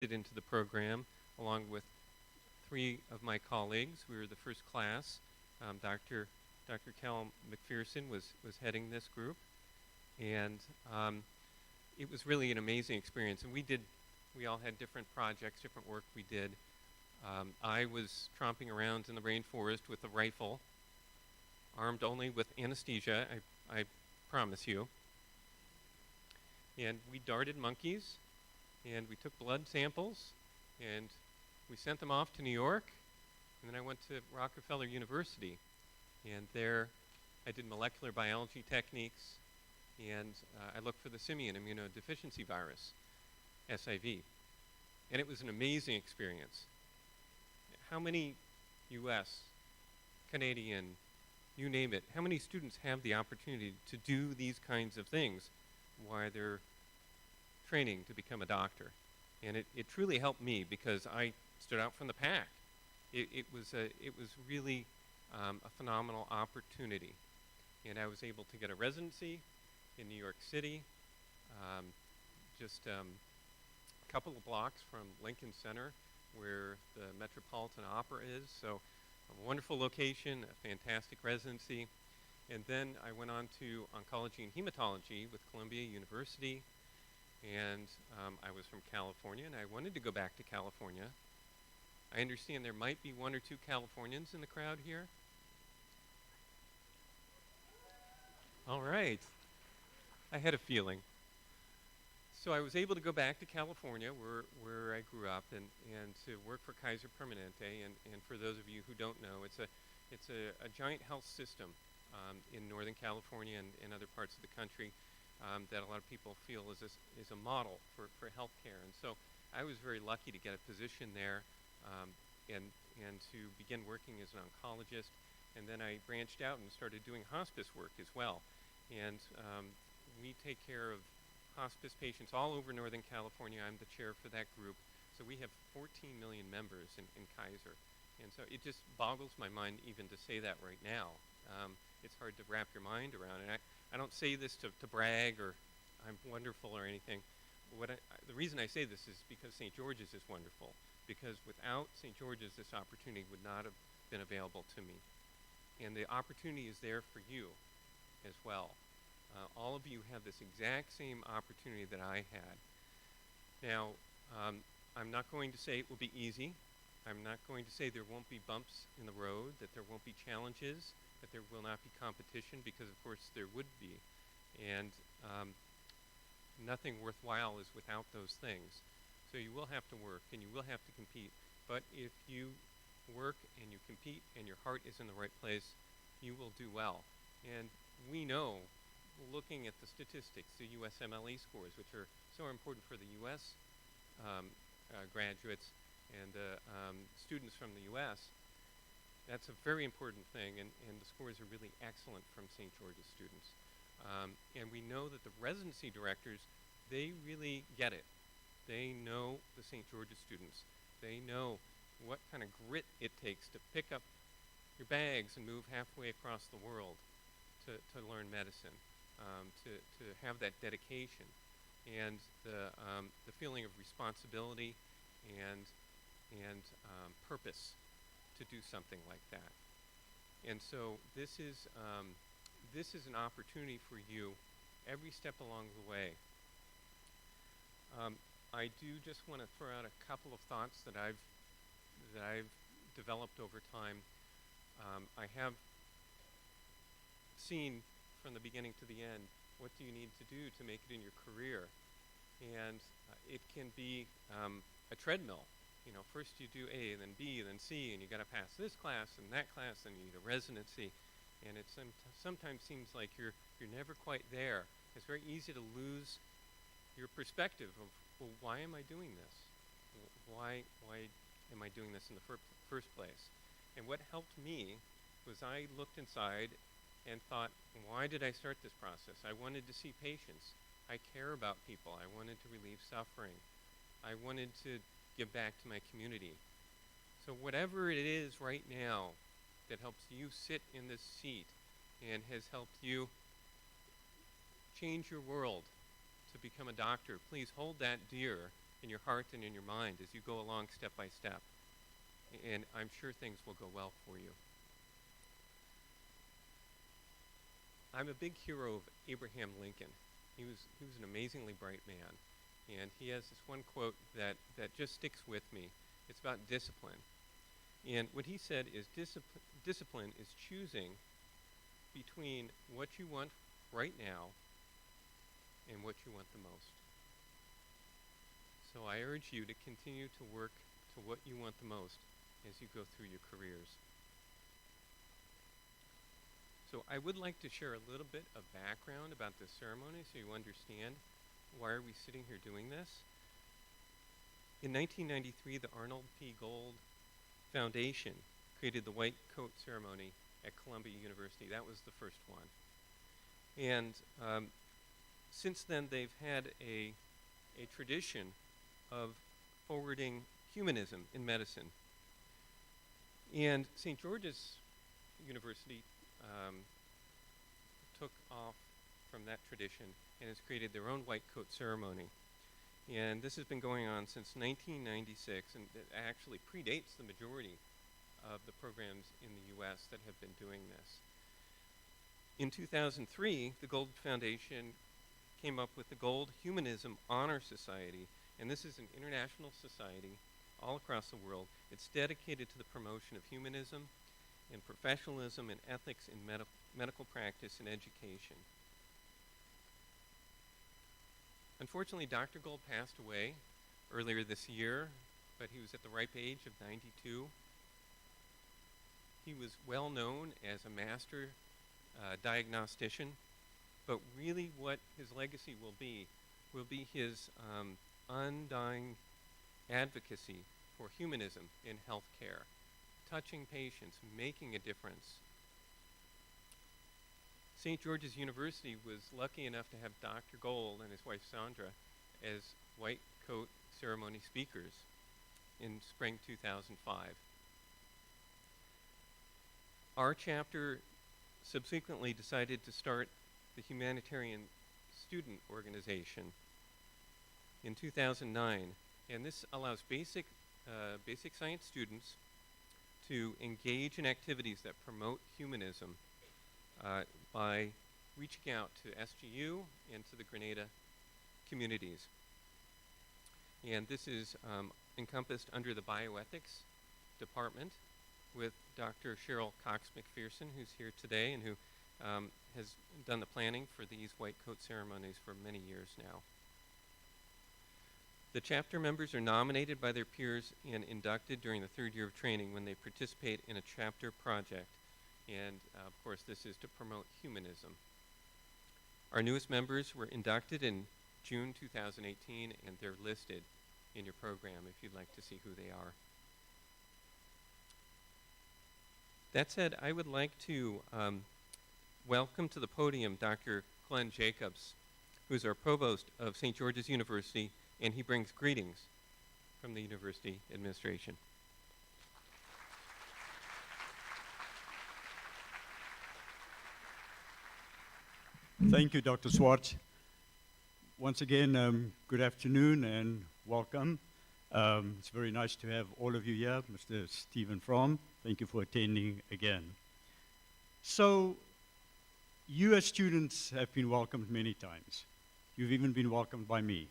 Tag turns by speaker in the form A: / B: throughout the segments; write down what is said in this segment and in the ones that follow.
A: into the program along with three of my colleagues. We were the first class. Dr. Cal McPherson was heading this group, and it was really an amazing experience. And we all had different projects, different work we did. I was tromping around in the rainforest with a rifle, armed only with anesthesia, I promise you. And we darted monkeys, and we took blood samples, and we sent them off to New York, and then I went to Rockefeller University, and there I did molecular biology techniques, and I looked for the simian immunodeficiency virus, SIV. And it was an amazing experience. How many US, Canadian, you name it, how many students have the opportunity to do these kinds of things while they're training to become a doctor? And it truly helped me because I stood out from the pack. It was really a phenomenal opportunity. And I was able to get a residency in New York City, just a couple of blocks from Lincoln Center, where the Metropolitan Opera is. So a wonderful location, a fantastic residency. And then I went on to oncology and hematology with Columbia University. And I was from California, and I wanted to go back to California. I understand there might be one or two Californians in the crowd here. All right. I had a feeling. So I was able to go back to California, where I grew up, and to work for Kaiser Permanente. And for those of you who don't know, it's a giant health system in Northern California and other parts of the country that a lot of people feel is a model for healthcare. And so I was very lucky to get a position there and to begin working as an oncologist. And then I branched out and started doing hospice work as well. And we take care of hospice patients all over Northern California. I'm the chair for that group. So we have 14 million members in Kaiser. And so it just boggles my mind even to say that right now. It's hard to wrap your mind around. And I don't say this to brag or I'm wonderful or anything. The reason I say this is because St. George's is wonderful. Because without St. George's, this opportunity would not have been available to me. And the opportunity is there for you as well. All of you have this exact same opportunity that I had. Now, I'm not going to say it will be easy. I'm not going to say there won't be bumps in the road, that there won't be challenges, that there will not be competition, because of course there would be. And nothing worthwhile is without those things. So you will have to work and you will have to compete. But if you work and you compete and your heart is in the right place, you will do well. And we know, looking at the statistics, the USMLE scores, which are so important for the US graduates and students from the US, that's a very important thing, and the scores are really excellent from St. George's students. And we know that the residency directors, they really get it. They know the St. George's students. They know what kind of grit it takes to pick up your bags and move halfway across the world to learn medicine, to have that dedication and the feeling of responsibility and purpose to do something like that. And so this is an opportunity for you every step along the way. I do just want to throw out a couple of thoughts that I've developed over time. I have seen from the beginning to the end, what do you need to do to make it in your career? And it can be a treadmill. You know, first you do A, then B, then C, and you got to pass this class and that class, and you need a residency. And it sometimes seems like you're never quite there. It's very easy to lose your perspective of, well, why am I doing this? Why am I doing this in the first place? And what helped me was I looked inside and thought, why did I start this process? I wanted to see patients. I care about people. I wanted to relieve suffering. I wanted to give back to my community. So whatever it is right now that helps you sit in this seat and has helped you change your world to become a doctor, please hold that dear in your heart and in your mind as you go along step by step. And I'm sure things will go well for you. I'm a big hero of Abraham Lincoln. He was an amazingly bright man. And he has this one quote that just sticks with me. It's about discipline. And what he said is discipline is choosing between what you want right now and what you want the most. So I urge you to continue to work to what you want the most as you go through your careers. So I would like to share a little bit of background about this ceremony so you understand why are we sitting here doing this. In 1993, the Arnold P. Gold Foundation created the white coat ceremony at Columbia University. That was the first one. And since then, they've had a tradition of forwarding humanism in medicine. And St. George's University took off from that tradition and has created their own white coat ceremony. And this has been going on since 1996, and it actually predates the majority of the programs in the U.S. that have been doing this. In 2003, the Gold Foundation came up with the Gold Humanism Honor Society, and this is an international society all across the world. It's dedicated to the promotion of humanism and professionalism and ethics in medical practice and education. Unfortunately, Dr. Gold passed away earlier this year, but he was at the ripe age of 92. He was well known as a master diagnostician, but really what his legacy will be his undying advocacy for humanism in healthcare, touching patients, making a difference. St. George's University was lucky enough to have Dr. Gold and his wife Sandra as white coat ceremony speakers in spring 2005. Our chapter subsequently decided to start the Humanitarian Student Organization in 2009, and this allows basic science students to engage in activities that promote humanism by reaching out to SGU and to the Grenada communities. And this is encompassed under the bioethics department with Dr. Cheryl Cox McPherson, who's here today and who has done the planning for these white coat ceremonies for many years now. The chapter members are nominated by their peers and inducted during the third year of training when they participate in a chapter project. And of course, this is to promote humanism. Our newest members were inducted in June 2018, and they're listed in your program if you'd like to see who they are. That said, I would like to welcome to the podium Dr. Glenn Jacobs, who's our provost of St. George's University, and he brings greetings from the university administration.
B: Thank you, Dr. Swartz. Once again, good afternoon and welcome. It's very nice to have all of you here. Mr. Stephen Fromm, thank you for attending again. So, you as students have been welcomed many times. You've even been welcomed by me.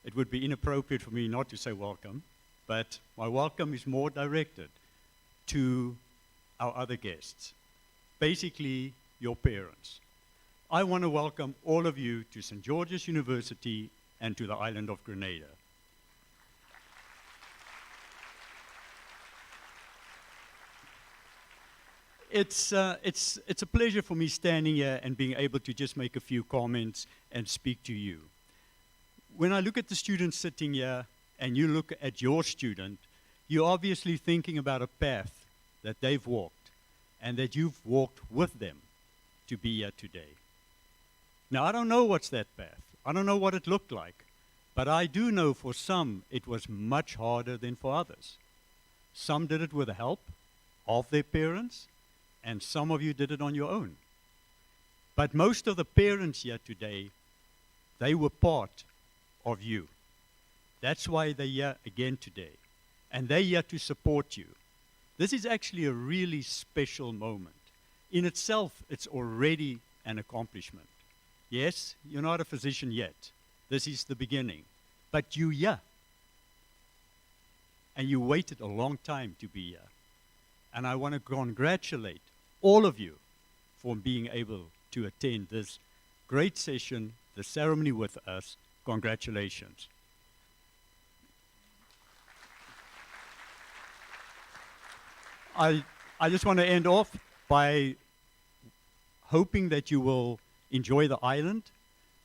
B: It would be inappropriate for me not to say welcome, but my welcome is more directed to our other guests, basically your parents. I want to welcome all of you to St. George's University and to the island of Grenada. It's a pleasure for me standing here and being able to just make a few comments and speak to you. When I look at the students sitting here and you look at your student, you're obviously thinking about a path that they've walked and that you've walked with them to be here today. Now, I don't know what's that path. I don't know what it looked like. But I do know for some it was much harder than for others. Some did it with the help of their parents, and some of you did it on your own. But most of the parents here today, they were part of you. That's why they're here again today. And they're here to support you. This is actually a really special moment. In itself, it's already an accomplishment. Yes, you're not a physician yet. This is the beginning. But you're here. And you waited a long time to be here. And I want to congratulate all of you for being able to attend this great session, the ceremony with us. Congratulations. I just want to end off by hoping that you will enjoy the island.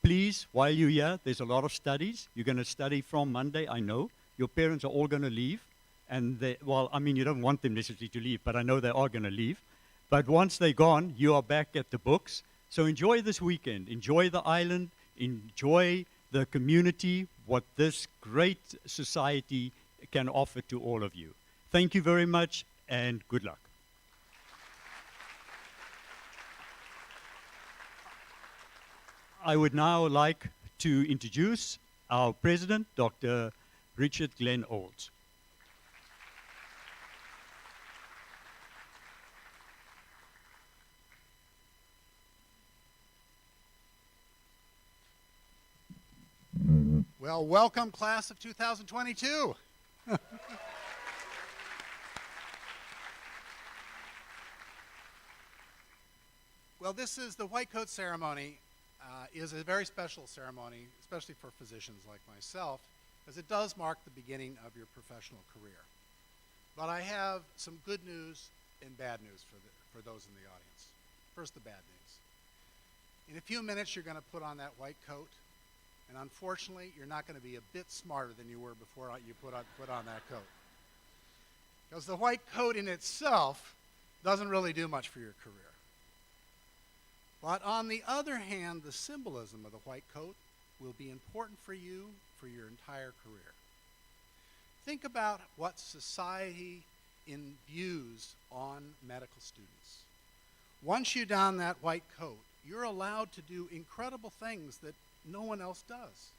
B: Please, while you're here, there's a lot of studies. You're going to study from Monday, I know. Your parents are all going to leave. And you don't want them necessarily to leave, but I know they are going to leave. But once they're gone, you are back at the books. So enjoy this weekend. Enjoy the island. Enjoy the community, what this great society can offer to all of you. Thank you very much, and good luck. I would now like to introduce our president, Dr. Richard Glenn Olds.
C: Well, welcome, class of 2022. Well, this is the white coat ceremony. Is a very special ceremony, especially for physicians like myself, as it does mark the beginning of your professional career. But I have some good news and bad news for those in the audience. First, the bad news. In a few minutes, you're going to put on that white coat. And unfortunately, you're not going to be a bit smarter than you were before you put on that coat. Because the white coat in itself doesn't really do much for your career. But on the other hand, the symbolism of the white coat will be important for you for your entire career. Think about what society views on medical students. Once you don that white coat, you're allowed to do incredible things that no one else does.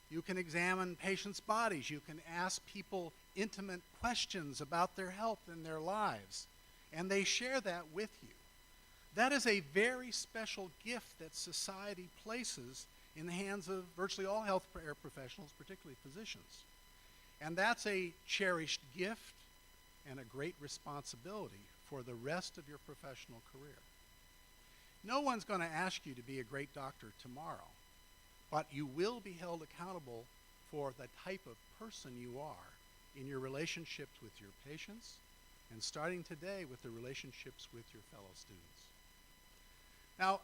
C: You can examine patients' bodies. You can ask people intimate questions about their health and their lives, and they share that with you. That is a very special gift that society places in the hands of virtually all healthcare professionals, particularly physicians. And that's a cherished gift and a great responsibility for the rest of your professional career. No one's going to ask you to be a great doctor tomorrow, but you will be held accountable for the type of person you are in your relationships with your patients, and starting today with the relationships with your fellow students. Now,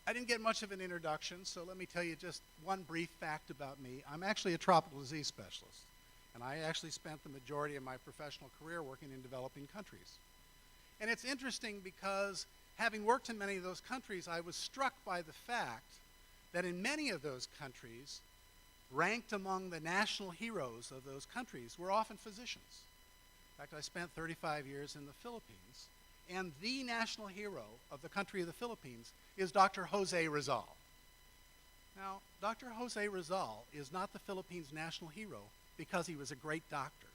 C: I didn't get much of an introduction, so let me tell you just one brief fact about me. I'm actually a tropical disease specialist, and I actually spent the majority of my professional career working in developing countries. And it's interesting because having worked in many of those countries, I was struck by the fact that in many of those countries, ranked among the national heroes of those countries were often physicians. In fact, I spent 35 years in the Philippines, and the national hero of the country of the Philippines is Dr. Jose Rizal. Now, Dr. Jose Rizal is not the Philippines' national hero because he was a great doctor.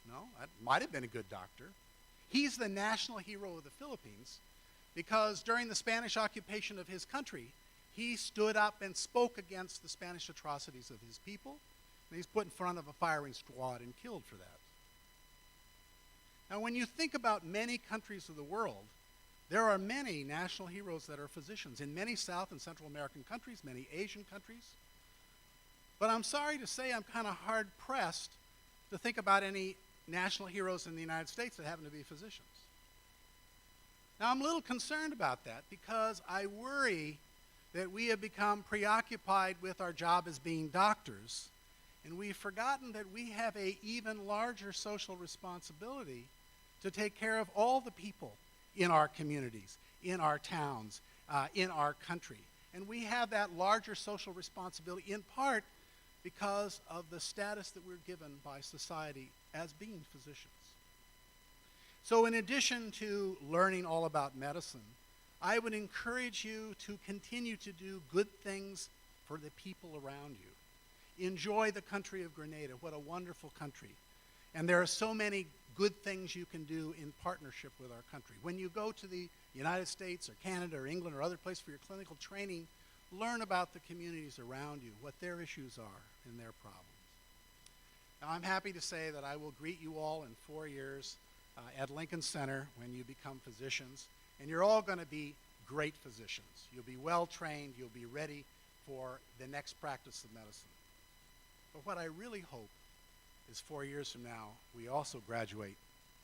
C: No, that might have been a good doctor. He's the national hero of the Philippines because during the Spanish occupation of his country, he stood up and spoke against the Spanish atrocities of his people, and he's put in front of a firing squad and killed for that. Now, when you think about many countries of the world, there are many national heroes that are physicians in many South and Central American countries, many Asian countries. But I'm sorry to say I'm kind of hard-pressed to think about any national heroes in the United States that happen to be physicians. Now, I'm a little concerned about that because I worry that we have become preoccupied with our job as being doctors, and we've forgotten that we have an even larger social responsibility to take care of all the people in our communities, in our towns, in our country. And we have that larger social responsibility in part because of the status that we're given by society as being physicians. So in addition to learning all about medicine, I would encourage you to continue to do good things for the people around you. Enjoy the country of Grenada. What a wonderful country. And there are so many good things you can do in partnership with our country. When you go to the United States or Canada or England or other places for your clinical training, learn about the communities around you, what their issues are and their problems. Now, I'm happy to say that I will greet you all in 4 years at Lincoln Center when you become physicians, and you're all going to be great physicians. You'll be well trained, you'll be ready for the next practice of medicine. But what I really hope is 4 years from now, we also graduate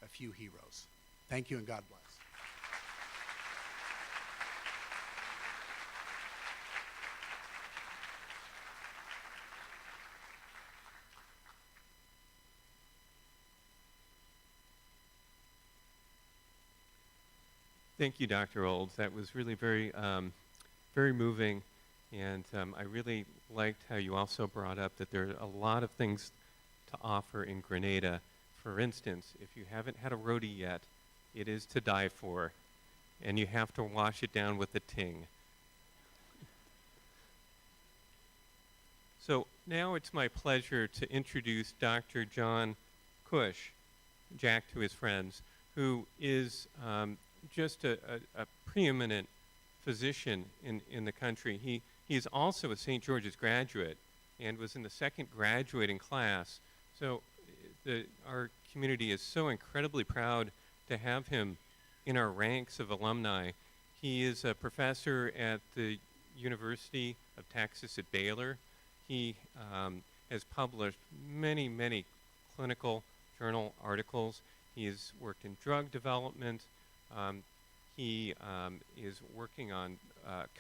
C: a few heroes. Thank you and God bless.
A: Thank you, Dr. Olds. That was really very, very moving, and I really liked how you also brought up that there are a lot of things to offer in Grenada. For instance, if you haven't had a roti yet, it is to die for, and you have to wash it down with a ting. So now it's my pleasure to introduce Dr. John Cush, Jack to his friends, who is just a preeminent physician in the country. He is also a St. George's graduate and was in the second graduating class. So our community is so incredibly proud to have him in our ranks of alumni. He is a professor at the University of Texas at Baylor. He has published many, many clinical journal articles. He has worked in drug development. He is working on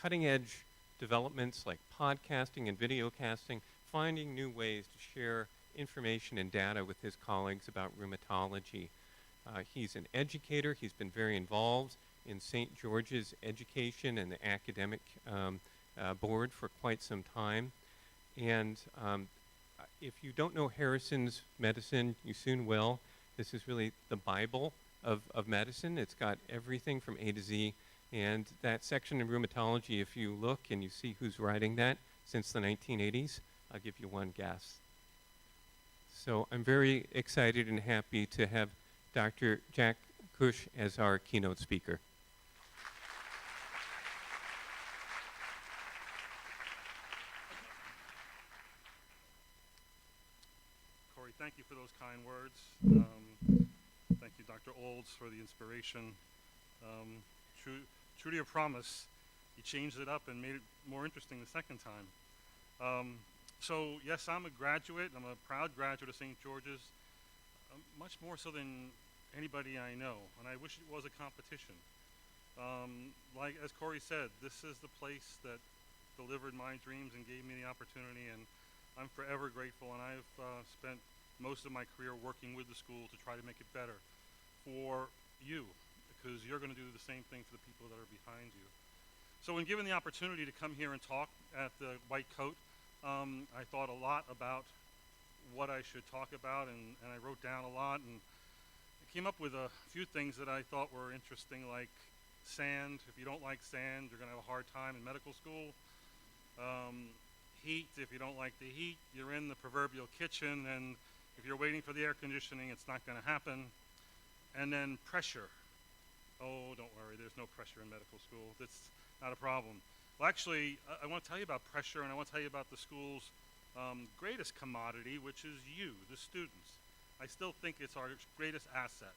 A: cutting-edge developments like podcasting and videocasting, finding new ways to share information and data with his colleagues about rheumatology. He's an educator. He's been very involved in St. George's education and the academic board for quite some time. And if you don't know Harrison's medicine, you soon will. This is really the Bible of medicine. It's got everything from A to Z. And that section in rheumatology, if you look and you see who's writing that since the 1980s, I'll give you one guess. So I'm very excited and happy to have Dr. Jack Cush as our keynote speaker.
D: Corey, thank you for those kind words. Thank you, Dr. Olds, for the inspiration. True to your promise, you changed it up and made it more interesting the second time. So yes, I'm a graduate. I'm a proud graduate of St. George's, much more so than anybody I know, and I wish it was a competition. Like as Corey said, this is the place that delivered my dreams and gave me the opportunity, and I'm forever grateful, and I've spent most of my career working with the school to try to make it better for you, because you're going to do the same thing for the people that are behind you. So when given the opportunity to come here and talk at the White Coat, I thought a lot about what I should talk about, and I wrote down a lot, and I came up with a few things that I thought were interesting, like sand. If you don't like sand, you're going to have a hard time in medical school. Heat. If you don't like the heat, you're in the proverbial kitchen, and if you're waiting for the air conditioning, it's not going to happen. And then pressure. Oh, don't worry, there's no pressure in medical school. That's not a problem. Well, actually, I want to tell you about pressure, and I want to tell you about the school's greatest commodity, which is you, the students. I still think it's our greatest asset.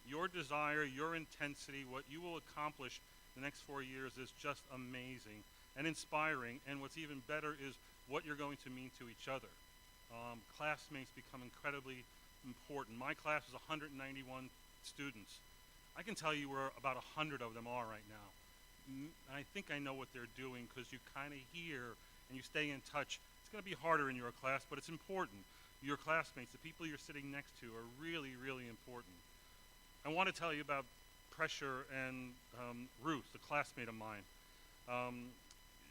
D: Your desire, your intensity, what you will accomplish the next 4 years is just amazing and inspiring, and what's even better is what you're going to mean to each other. Classmates become incredibly important. My class is 191 students. I can tell you where about 100 of them are right now. I think I know what they're doing, because you kind of hear and you stay in touch. It's going to be harder in your class, but it's important. Your classmates, the people you're sitting next to, are really, really important. I want to tell you about pressure and Ruth, a classmate of mine.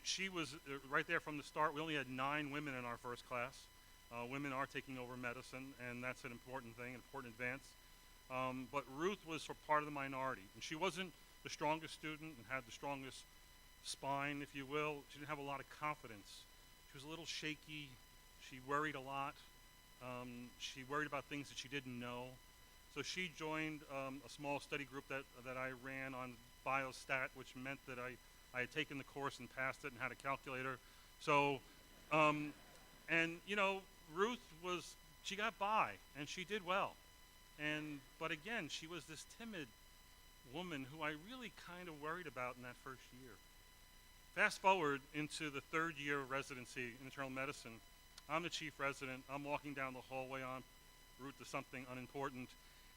D: She was right there from the start. We only had 9 women in our first class. Women are taking over medicine, and that's an important thing, an important advance. But Ruth was part of the minority, and she wasn't the strongest student and had the strongest spine, if you will. She didn't have a lot of confidence. She was a little shaky, She worried a lot. She worried about things that she didn't know. So she joined a small study group that I ran on biostat, which meant that I had taken the course and passed it and had a calculator. So, and you know, Ruth she got by and she did well. But again, she was this timid woman who I really kind of worried about in that first year. Fast forward into the third year of residency in internal medicine. I'm the chief resident. I'm walking down the hallway en route to something unimportant,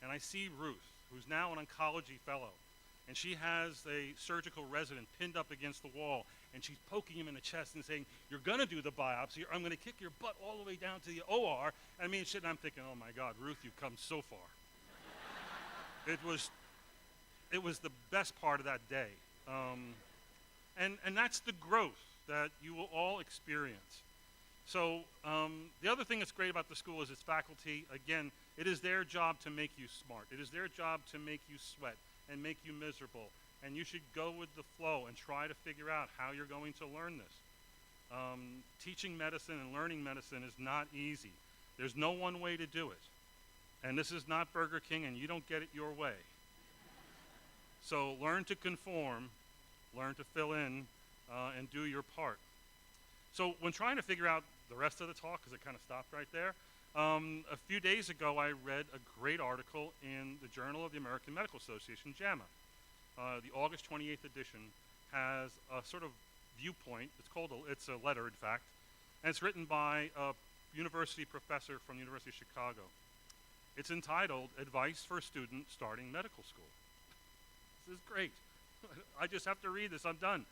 D: and I see Ruth, who's now an oncology fellow, and she has a surgical resident pinned up against the wall, and she's poking him in the chest and saying, "You're gonna do the biopsy, or I'm gonna kick your butt all the way down to the OR." I mean, shit, and I'm thinking, oh my God, Ruth, you've come so far. It was the best part of that day. And that's the growth that you will all experience. So the other thing that's great about the school is its faculty. Again, it is their job to make you smart. It is their job to make you sweat and make you miserable. And you should go with the flow and try to figure out how you're going to learn this. Teaching medicine and learning medicine is not easy. There's no one way to do it. And this is not Burger King, and you don't get it your way. So learn to conform, learn to fill in, and do your part. So when trying to figure out the rest of the talk, because it kind of stopped right there, a few days ago I read a great article in the Journal of the American Medical Association, JAMA. The August 28th edition has a sort of viewpoint. It's a letter, in fact, and it's written by a university professor from the University of Chicago. It's entitled "Advice for a Student Starting Medical School." This is great. I just have to read this. I'm done.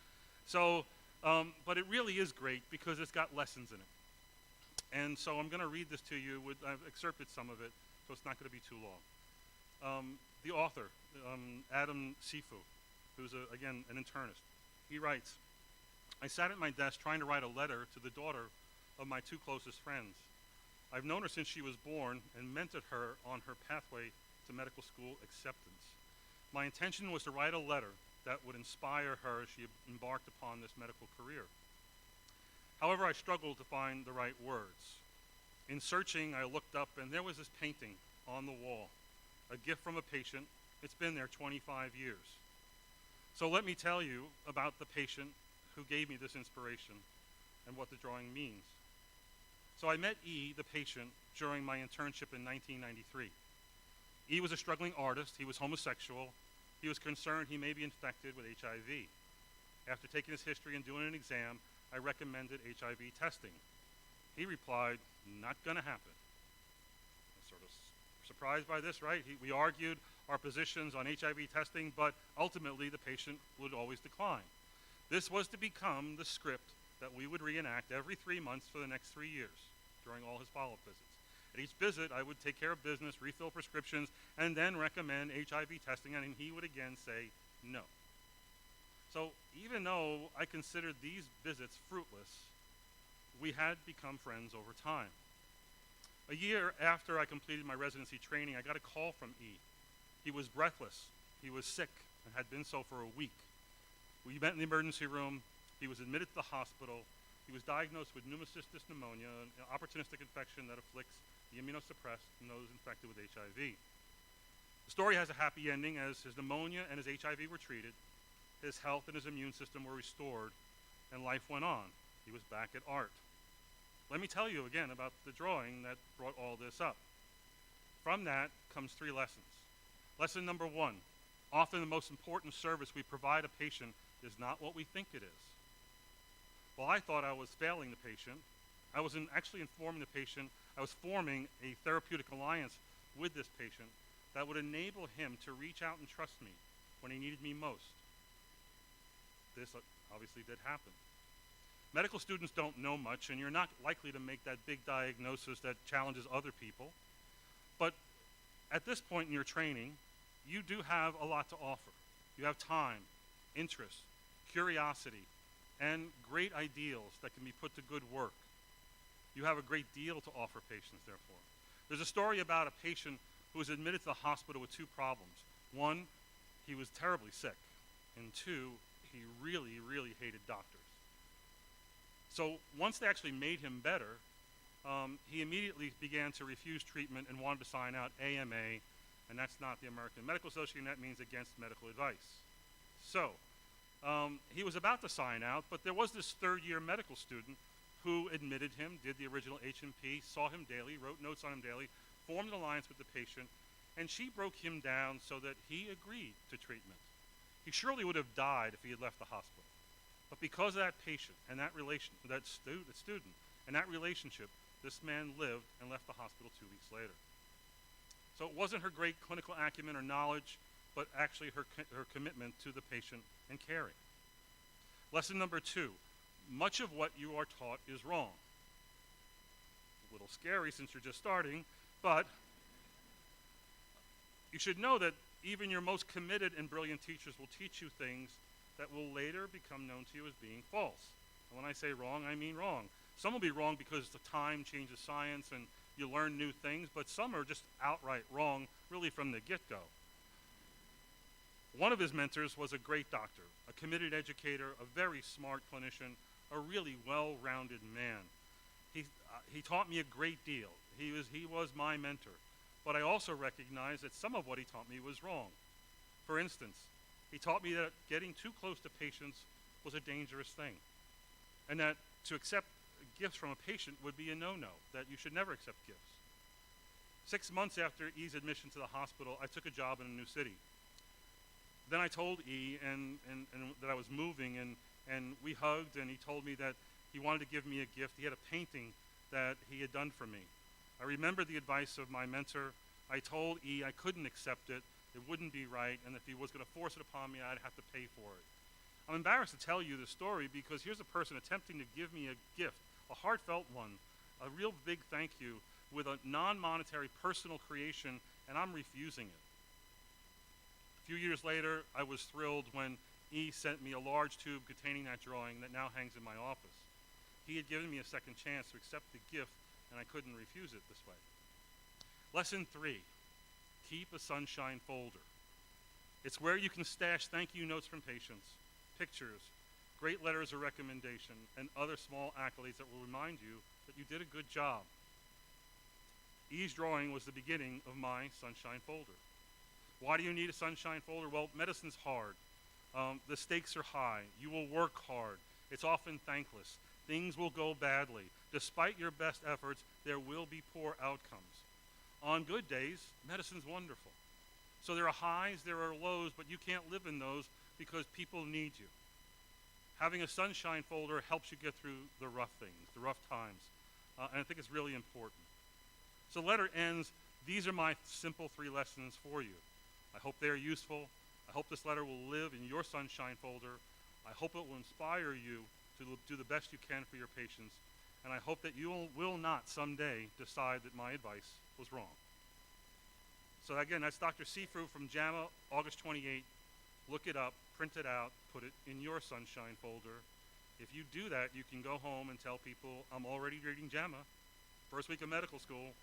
D: So, but it really is great because it's got lessons in it. And so I'm going to read this to you. I've excerpted some of it, so it's not going to be too long. The author, Adam Sifu, who's, again, an internist, he writes, "I sat at my desk trying to write a letter to the daughter of my two closest friends. I've known her since she was born and mentored her on her pathway to medical school acceptance. My intention was to write a letter that would inspire her as she embarked upon this medical career. However, I struggled to find the right words. In searching, I looked up and there was this painting on the wall, a gift from a patient. It's been there 25 years. So let me tell you about the patient who gave me this inspiration and what the drawing means. So I met E, the patient, during my internship in 1993. E was a struggling artist. He was homosexual. He was concerned he may be infected with HIV. After taking his history and doing an exam, I recommended HIV testing. He replied, "Not gonna happen." I was sort of surprised by this, right? We argued our positions on HIV testing, but ultimately the patient would always decline. This was to become the script that we would reenact every 3 months for the next 3 years during all his follow-up visits. At each visit, I would take care of business, refill prescriptions, and then recommend HIV testing, and he would again say no. So even though I considered these visits fruitless, we had become friends over time. A year after I completed my residency training, I got a call from E. He was breathless. He was sick and had been so for a week. We met in the emergency room. He was admitted to the hospital. He was diagnosed with pneumocystis pneumonia, an opportunistic infection that afflicts the immunosuppressed and those infected with HIV. The story has a happy ending as his pneumonia and his HIV were treated, his health and his immune system were restored, and life went on. He was back at art. Let me tell you again about the drawing that brought all this up. From that comes 3 lessons. Lesson number 1, often the most important service we provide a patient is not what we think it is. While I thought I was failing the patient, I wasn't actually informing the patient. I was forming a therapeutic alliance with this patient that would enable him to reach out and trust me when he needed me most. This obviously did happen. Medical students don't know much, and you're not likely to make that big diagnosis that challenges other people. But at this point in your training, you do have a lot to offer. You have time, interest, curiosity, and great ideals that can be put to good work. You have a great deal to offer patients, therefore. There's a story about a patient who was admitted to the hospital with 2 problems. 1, he was terribly sick, and 2, he really, really hated doctors. So once they actually made him better, he immediately began to refuse treatment and wanted to sign out AMA, and that's not the American Medical Association. That means against medical advice. So he was about to sign out, but there was this third-year medical student who admitted him, did the original H&P, saw him daily, wrote notes on him daily, formed an alliance with the patient, and she broke him down so that he agreed to treatment. He surely would have died if he had left the hospital. But because of that patient and that student and that relationship, this man lived and left the hospital 2 weeks later. So it wasn't her great clinical acumen or knowledge, but actually her commitment to the patient and caring. Lesson number 2, much of what you are taught is wrong. A little scary since you're just starting, but you should know that even your most committed and brilliant teachers will teach you things that will later become known to you as being false. And when I say wrong, I mean wrong. Some will be wrong because the time changes science and you learn new things, but some are just outright wrong, really from the get-go. One of his mentors was a great doctor, a committed educator, a very smart clinician, a really well-rounded man. He taught me a great deal. He was my mentor. But I also recognize that some of what he taught me was wrong. For instance, he taught me that getting too close to patients was a dangerous thing, and that to accept gifts from a patient would be a no-no, that you should never accept gifts. 6 months after E's admission to the hospital, I took a job in a new city. Then I told E and that I was moving, and we hugged, and he told me that he wanted to give me a gift. He had a painting that he had done for me. I remembered the advice of my mentor. I told E I couldn't accept it, it wouldn't be right, and if he was going to force it upon me, I'd have to pay for it. I'm embarrassed to tell you this story because here's a person attempting to give me a gift, a heartfelt one, a real big thank you with a non-monetary personal creation, and I'm refusing it. A few years later, I was thrilled when E sent me a large tube containing that drawing that now hangs in my office. He had given me a second chance to accept the gift, and I couldn't refuse it this way. Lesson 3, keep a sunshine folder. It's where you can stash thank you notes from patients, pictures, great letters of recommendation, and other small accolades that will remind you that you did a good job. E's drawing was the beginning of my sunshine folder. Why do you need a sunshine folder? Well, medicine's hard. The stakes are high. You will work hard. It's often thankless. Things will go badly. Despite your best efforts, there will be poor outcomes. On good days, medicine's wonderful. So there are highs, there are lows, but you can't live in those because people need you. Having a sunshine folder helps you get through the rough things, the rough times, and I think it's really important. So the letter ends, these are my simple 3 lessons for you. I hope they are useful. I hope this letter will live in your sunshine folder. I hope it will inspire you to do the best you can for your patients, and I hope that you will not someday decide that my advice was wrong. So again, that's Dr. Sifu from JAMA, August 28. Look it up, print it out, put it in your sunshine folder. If you do that, you can go home and tell people, I'm already reading JAMA, first week of medical school.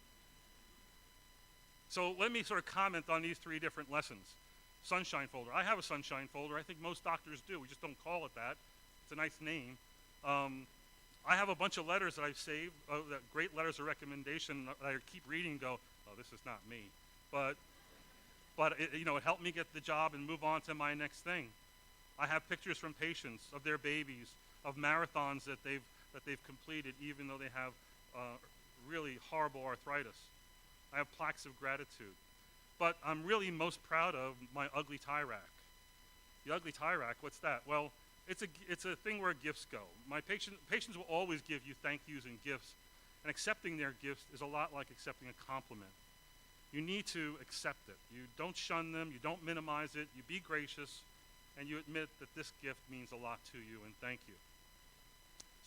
D: So let me sort of comment on these 3 different lessons. Sunshine folder. I have a sunshine folder. I think most doctors do. We just don't call it that. It's a nice name. I have a bunch of letters that I've saved, that great letters of recommendation that I keep reading and go, oh, this is not me. But it helped me get the job and move on to my next thing. I have pictures from patients of their babies, of marathons that they've completed, even though they have really horrible arthritis. I have plaques of gratitude. But I'm really most proud of my ugly tie rack. The ugly tie rack, what's that? Well, it's a thing where gifts go. My patients will always give you thank yous and gifts, and accepting their gifts is a lot like accepting a compliment. You need to accept it. You don't shun them, you don't minimize it, you be gracious, and you admit that this gift means a lot to you, and thank you.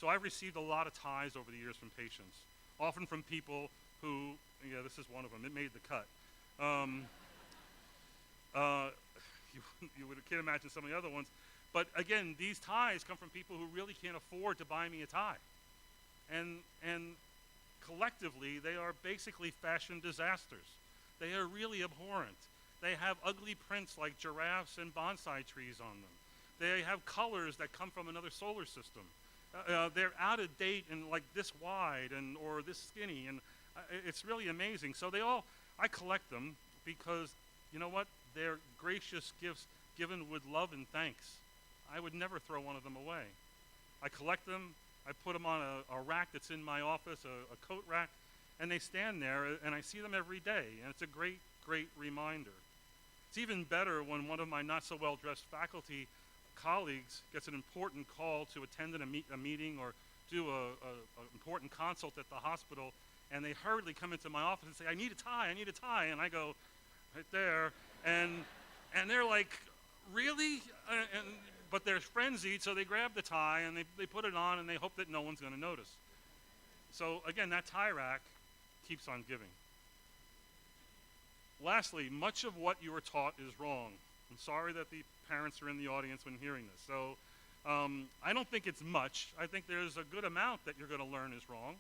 D: So I've received a lot of ties over the years from patients, often from people who, yeah, this is one of them, it made the cut. You can't imagine some of the other ones. But again, these ties come from people who really can't afford to buy me a tie. And collectively, they are basically fashion disasters. They are really abhorrent. They have ugly prints like giraffes and bonsai trees on them. They have colors that come from another solar system. they're out of date and like this wide and or this skinny, and it's really amazing. So I collect them because, you know what? They're gracious gifts given with love and thanks. I would never throw one of them away. I collect them. I put them on a rack that's in my office, a coat rack, and they stand there, and I see them every day, and it's a great, great reminder. It's even better when one of my not-so-well-dressed faculty colleagues gets an important call to attend a meeting or do an important consult at the hospital, and they hurriedly come into my office and say, I need a tie, and I go, right there, and they're like, really? But they're frenzied, so they grab the tie, and they put it on, and they hope that no one's going to notice. So again, that tie rack keeps on giving. Lastly, much of what you were taught is wrong. I'm sorry that the parents are in the audience when hearing this. So I don't think it's much. I think there's a good amount that you're going to learn is wrong.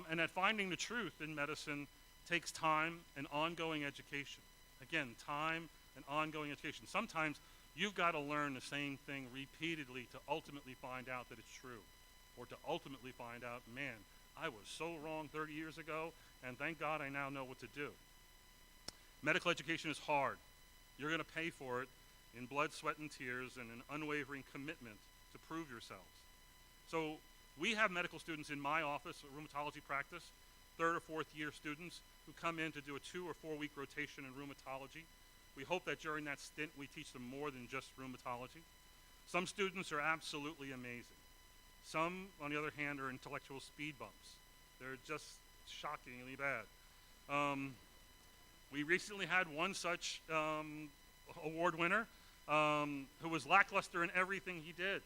D: And that finding the truth in medicine takes time and ongoing education. Again, time and ongoing education. Sometimes you've got to learn the same thing repeatedly to ultimately find out that it's true, or to ultimately find out, man, I was so wrong 30 years ago, and thank God I now know what to do. Medical education is hard. You're going to pay for it in blood, sweat, and tears, and an unwavering commitment to prove yourselves. So we have medical students in my office, a rheumatology practice, 3rd or 4th year students who come in to do a 2 or 4 week rotation in rheumatology. We hope that during that stint we teach them more than just rheumatology. Some students are absolutely amazing. Some, on the other hand, are intellectual speed bumps. They're just shockingly bad. We recently had one such award winner who was lackluster in everything he did.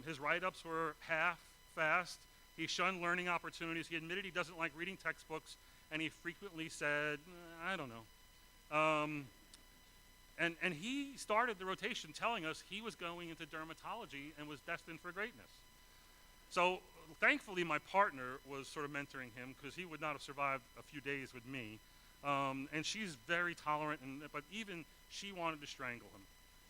D: His write-ups were half-fast. He shunned learning opportunities. He admitted he doesn't like reading textbooks, and he frequently said, I don't know. And he started the rotation telling us he was going into dermatology and was destined for greatness. So thankfully my partner was sort of mentoring him because he would not have survived a few days with me. And she's very tolerant, but even she wanted to strangle him.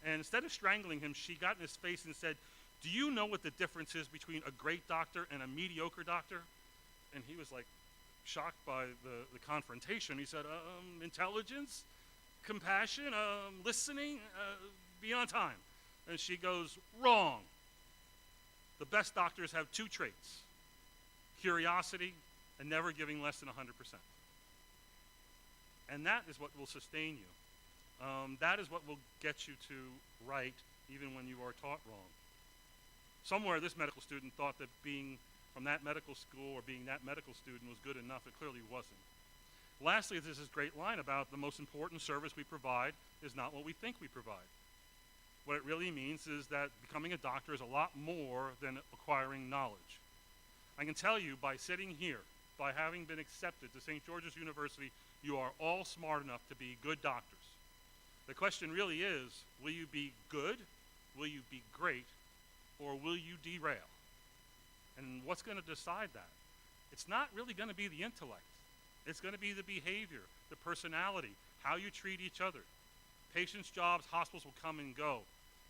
D: And instead of strangling him, she got in his face and said, do you know what the difference is between a great doctor and a mediocre doctor? And he was like shocked by the confrontation. He said, intelligence, compassion, listening, be on time. And she goes, wrong. The best doctors have 2 traits: curiosity and never giving less than 100%. And that is what will sustain you. That is what will get you to right even when you are taught wrong. Somewhere this medical student thought that being from that medical school or being that medical student was good enough. It clearly wasn't. Lastly, there's this great line about the most important service we provide is not what we think we provide. What it really means is that becoming a doctor is a lot more than acquiring knowledge. I can tell you by sitting here, by having been accepted to St. George's University, you are all smart enough to be good doctors. The question really is, will you be good, will you be great, or will you derail? And what's going to decide that? It's not really going to be the intellect. It's going to be the behavior, the personality, how you treat each other. Patients' jobs, hospitals will come and go.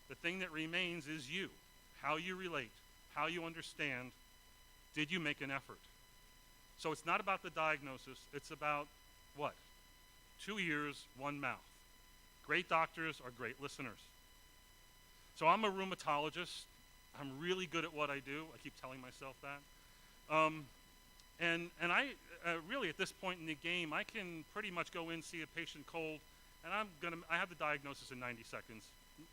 D: The thing that remains is you, how you relate, how you understand. Did you make an effort? So it's not about the diagnosis. It's about what? 2 ears, 1 mouth. Great doctors are great listeners. So I'm a rheumatologist. I'm really good at what I do. I keep telling myself that. And I really, at this point in the game, I can pretty much go in, see a patient cold, and I have the diagnosis in 90 seconds,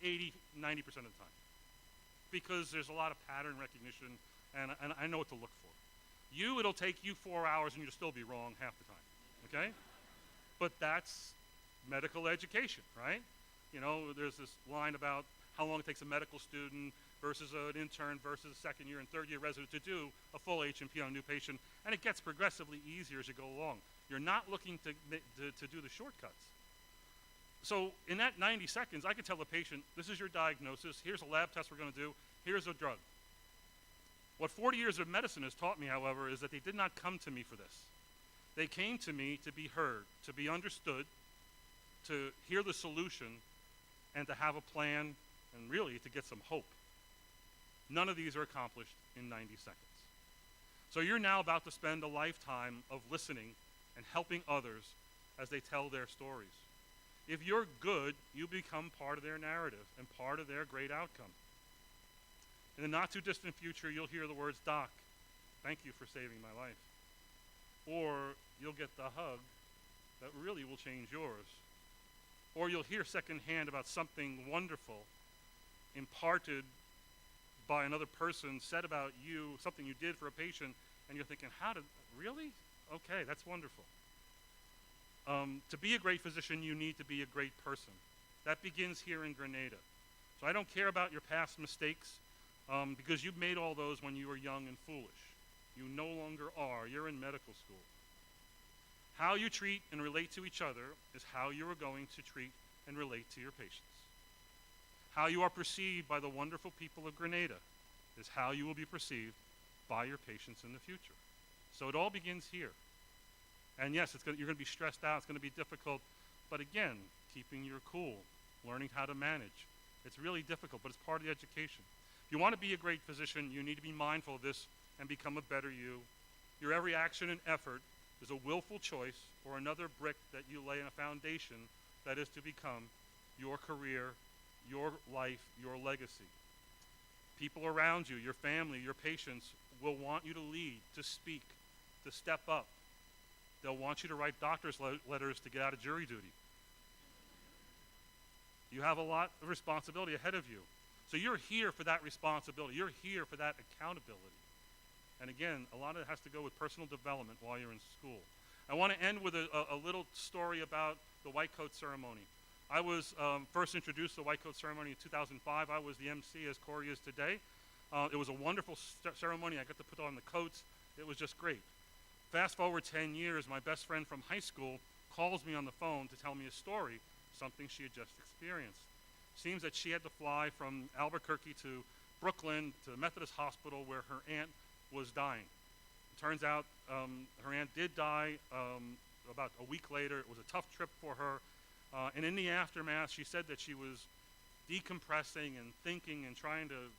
D: 90% of the time. Because there's a lot of pattern recognition, and I know what to look for. It'll take you 4 hours, and you'll still be wrong half the time, okay? But that's medical education, right? You know, there's this line about how long it takes a medical student versus an intern versus a 2nd year and 3rd year resident to do a full H&P on a new patient, and it gets progressively easier as you go along. You're not looking to do the shortcuts. So in that 90 seconds, I could tell the patient, this is your diagnosis, here's a lab test we're going to do, here's a drug. What 40 years of medicine has taught me, however, is that they did not come to me for this. They came to me to be heard, to be understood, to hear the solution, and to have a plan, and really to get some hope. None of these are accomplished in 90 seconds. So you're now about to spend a lifetime of listening and helping others as they tell their stories. If you're good, you become part of their narrative and part of their great outcome. In the not too distant future, you'll hear the words, "Doc, thank you for saving my life." Or you'll get the hug that really will change yours. Or you'll hear secondhand about something wonderful imparted by another person, said about you, something you did for a patient, and you're thinking, really? Okay, that's wonderful. To be a great physician, you need to be a great person. That begins here in Grenada. So I don't care about your past mistakes, because you made all those when you were young and foolish. You no longer are. You're in medical school. How you treat and relate to each other is how you are going to treat and relate to your patients. How you are perceived by the wonderful people of Grenada is how you will be perceived by your patients in the future. So it all begins here. And yes, you're going to be stressed out, it's going to be difficult, but again, keeping your cool, learning how to manage. It's really difficult, but it's part of the education. If you want to be a great physician, you need to be mindful of this and become a better you. Your every action and effort is a willful choice or another brick that you lay in a foundation that is to become your career, your life, your legacy. People around you, your family, your patients will want you to lead, to speak, to step up. They'll want you to write doctor's letters to get out of jury duty. You have a lot of responsibility ahead of you. So you're here for that responsibility. You're here for that accountability. And again, a lot of it has to go with personal development while you're in school. I want to end with a little story about the white coat ceremony. I was first introduced to the white coat ceremony in 2005. I was the MC, as Corey is today. It was a wonderful ceremony. I got to put on the coats. It was just great. Fast forward 10 years, my best friend from high school calls me on the phone to tell me a story, something she had just experienced. Seems that she had to fly from Albuquerque to Brooklyn to the Methodist Hospital where her aunt was dying. It turns out her aunt did die about a week later. It was a tough trip for her. And in the aftermath, she said that she was decompressing and thinking and trying to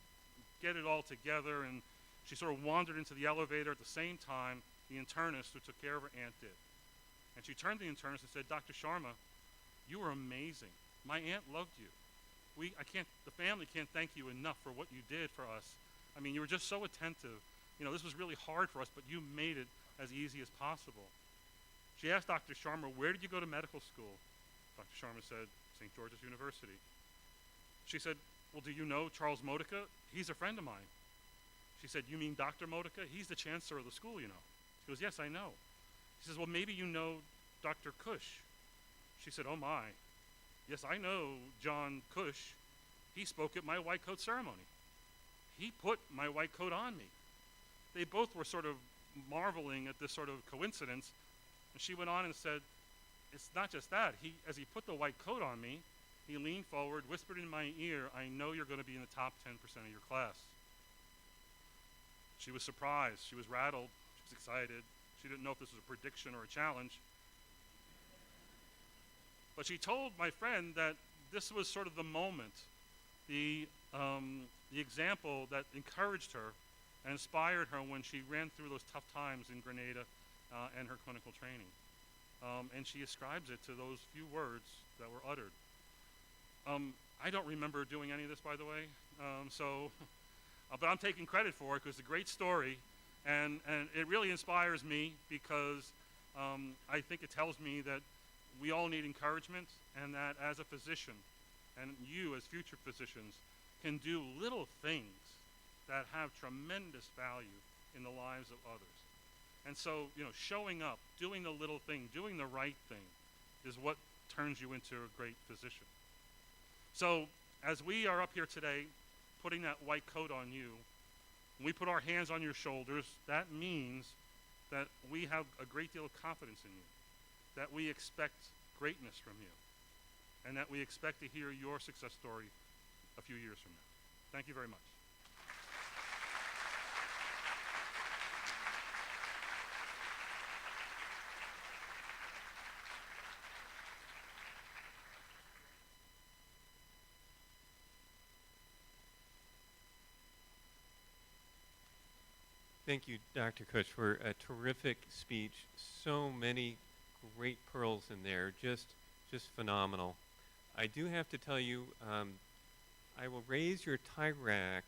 D: get it all together. And she sort of wandered into the elevator at the same time the internist who took care of her aunt did. And she turned to the internist and said, "Dr. Sharma, you were amazing. My aunt loved you. The family can't thank you enough for what you did for us. I mean, you were just so attentive. You know, this was really hard for us, but you made it as easy as possible." She asked Dr. Sharma, "Where did you go to medical school?" Dr. Sharma said, "St. George's University." She said, "Well, do you know Charles Modica? He's a friend of mine." She said, "You mean Dr. Modica? He's the chancellor of the school, you know." She goes, "Yes, I know." She says, "Well, maybe you know Dr. Cush." She said, "Oh my, yes, I know John Cush. He spoke at my white coat ceremony. He put my white coat on me." They both were sort of marveling at this sort of coincidence. And she went on and said, "It's not just that. As he put the white coat on me, he leaned forward, whispered in my ear, 'I know you're going to be in the top 10% of your class.'" She was surprised. She was rattled. She was excited. She didn't know if this was a prediction or a challenge. But she told my friend that this was sort of the moment, the example that encouraged her and inspired her when she ran through those tough times in Grenada and her clinical training. And she ascribes it to those few words that were uttered. I don't remember doing any of this, by the way, but I'm taking credit for it because it's a great story, and it really inspires me because I think it tells me that we all need encouragement, and that as a physician, and you as future physicians, can do little things that have tremendous value in the lives of others. And so, showing up, doing the little thing, doing the right thing is what turns you into a great physician. So, as we are up here today, putting that white coat on you, when we put our hands on your shoulders, that means that we have a great deal of confidence in you, that we expect greatness from you, and that we expect to hear your success story a few years from now. Thank you very much.
A: Thank you, Dr. Kush, for a terrific speech. So many great pearls in there, just phenomenal. I do have to tell you, I will raise your tie rack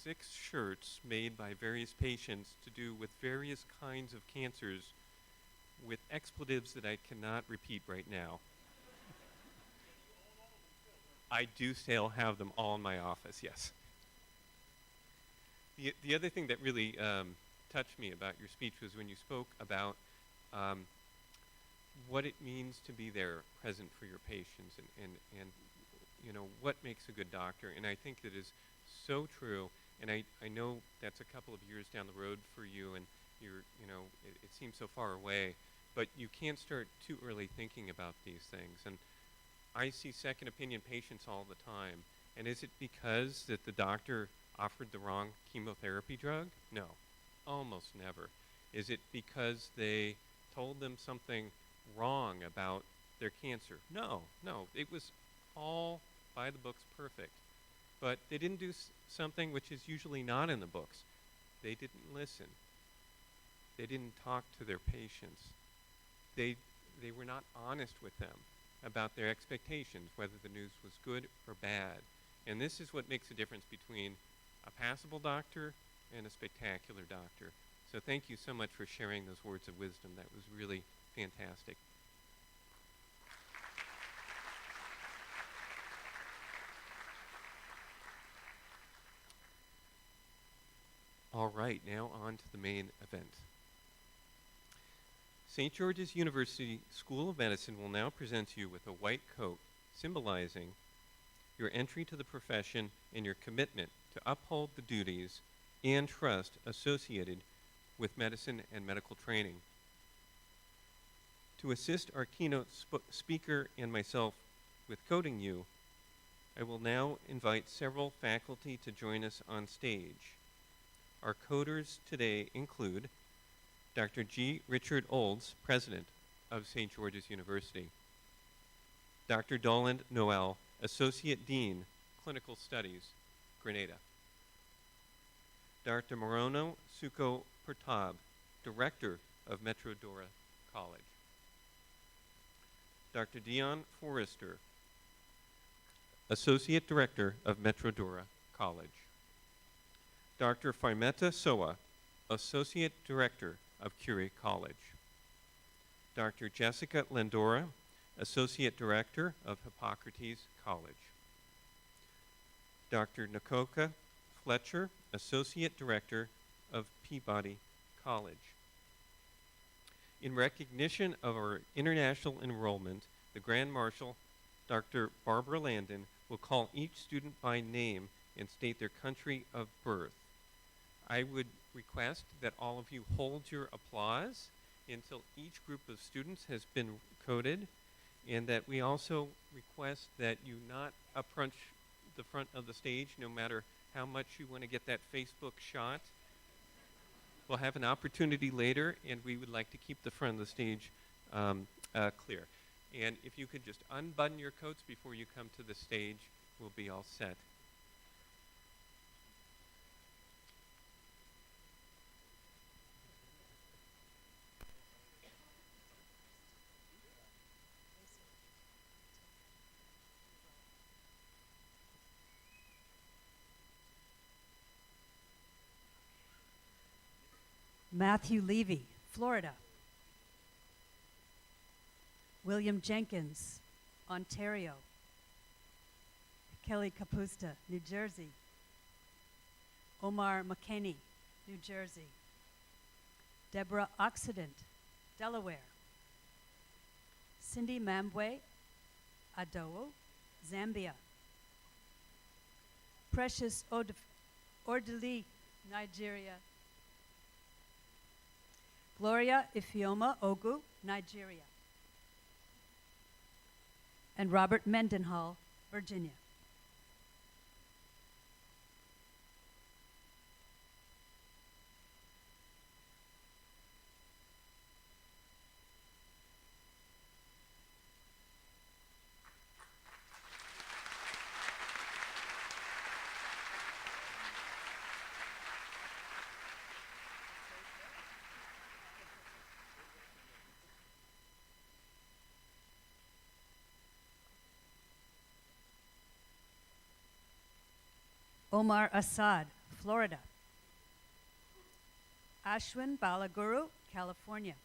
A: 6 shirts made by various patients to do with various kinds of cancers with expletives that I cannot repeat right now. I do still have them all in my office, yes. The other thing that really touched me about your speech was when you spoke about um, what it means to be there, present for your patients, and you know, what makes a good doctor. And I think that is so true. And I know that's a couple of years down the road for you, and you know, it seems so far away. But you can't start too early thinking about these things. And I see second opinion patients all the time. And is it because that the doctor offered the wrong chemotherapy drug? No, almost never. Is it because they told them something wrong about their cancer? No, no. It was all by the books perfect. But they didn't do something which is usually not in the books. They didn't listen. They didn't talk to their patients. They were not honest with them about their expectations, whether the news was good or bad. And this is what makes a difference between a passable doctor and a spectacular doctor. So thank you so much for sharing those words of wisdom. That was really fantastic. All right, now on to the main event. St. George's University School of Medicine will now present you with a white coat symbolizing your entry to the profession and your commitment to uphold the duties and trust associated with medicine and medical training. To assist our keynote speaker and myself with coating you, I will now invite several faculty to join us on stage. Our coders today include Dr. G. Richard Olds, President of St. George's University. Dr. Doland Noel, Associate Dean, Clinical Studies, Grenada. Dr. Morono Suko Pertab, Director of Metro Dora College. Dr. Dion Forrester, Associate Director of Metro Dora College. Dr. Faimeta Soa, Associate Director of Curie College. Dr. Jessica Lendora, Associate Director of Hippocrates College. Dr. Nakoka Fletcher, Associate Director of Peabody College. In recognition of our international enrollment, the Grand Marshal, Dr. Barbara Landon, will call each student by name and state their country of birth. I would request that all of you hold your applause until each group of students has been coded, and that we also request that you not approach the front of the stage no matter how much you want to get that Facebook shot. We'll have an opportunity later, and we would like to keep the front of the stage clear. And if you could just unbutton your coats before you come to the stage, we'll be all set.
E: Matthew Levy, Florida. William Jenkins, Ontario. Kelly Capusta, New Jersey. Omar McKinney, New Jersey. Deborah Occident, Delaware. Cindy Mambwe, Adoo, Zambia. Precious Ordili, Nigeria. Gloria Ifioma Ogu, Nigeria. And Robert Mendenhall, Virginia. Omar Assad, Florida. Ashwin Balaguru, California.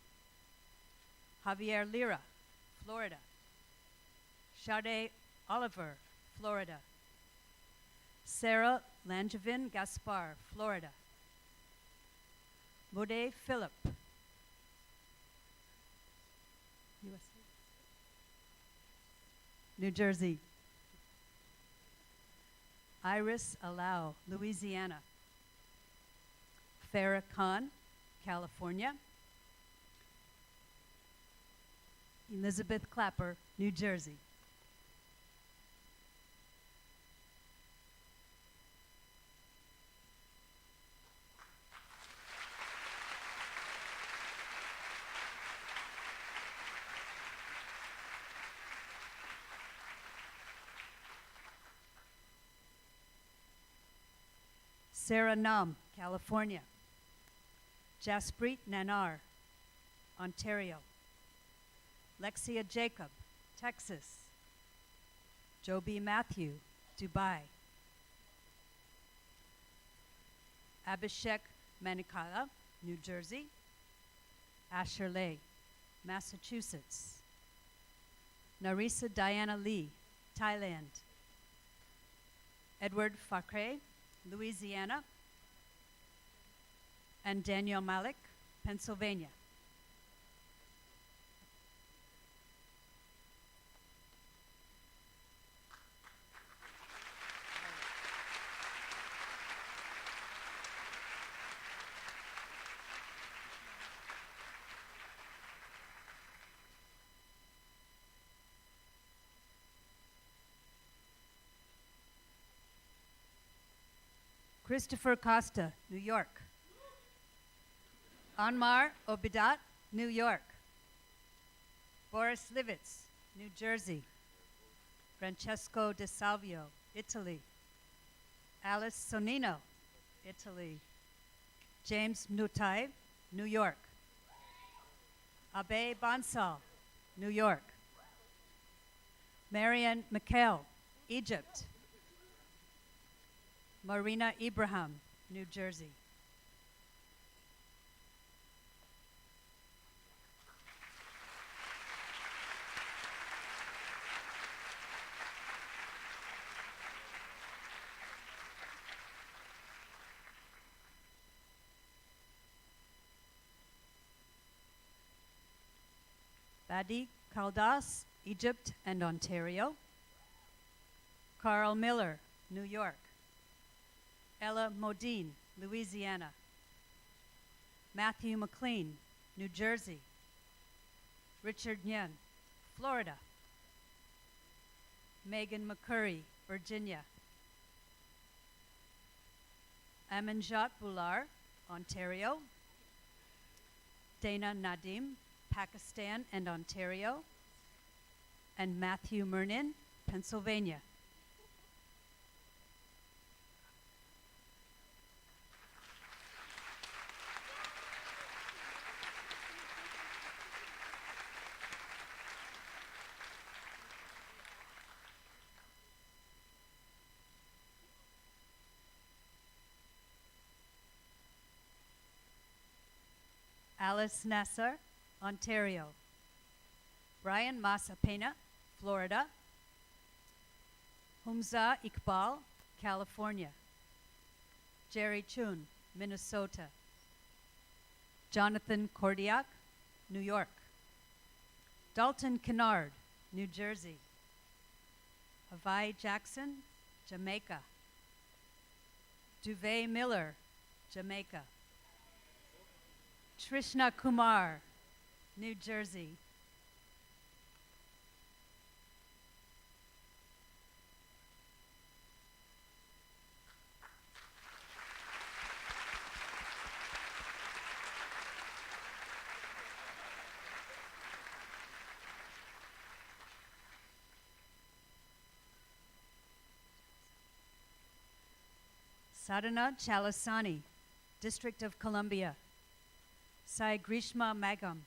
E: Javier Lira, Florida. Sade Oliver, Florida. Sarah Langevin Gaspar, Florida. Bode Philip, USA. New Jersey. Iris Alau, Louisiana. Farah Khan, California. Elizabeth Clapper, New Jersey. Sarah Nam, California. Jasprit Nanar, Ontario. Lexia Jacob, Texas. Joby Matthew, Dubai. Abhishek Manikala, New Jersey. Asher Lay, Massachusetts. Narisa Diana Lee, Thailand. Edward Fakre, Louisiana. And Daniel Malik, Pennsylvania. Christopher Costa, New York. Anmar Obidat, New York. Boris Livitz, New Jersey. Francesco De Salvio, Italy. Alice Sonino, Italy. James Nutai, New York. Abe Bansal, New York. Marian Mikhail, Egypt. Marina Ibrahim, New Jersey. Badi Kaldas, Egypt and Ontario. Carl Miller, New York. Ella Modine, Louisiana. Matthew McLean, New Jersey. Richard Nyen, Florida. Megan McCurry, Virginia. Amanjot Bular, Ontario. Dana Nadim, Pakistan and Ontario. And Matthew Mernin, Pennsylvania. Alice Nasser, Ontario. Brian Masapena, Florida. Humza Iqbal, California. Jerry Chun, Minnesota. Jonathan Kordiak, New York. Dalton Kennard, New Jersey. Havai Jackson, Jamaica. Duvet Miller, Jamaica. Trishna Kumar, New Jersey. Sadhana Chalasani, District of Columbia. Sai Grishma Magam,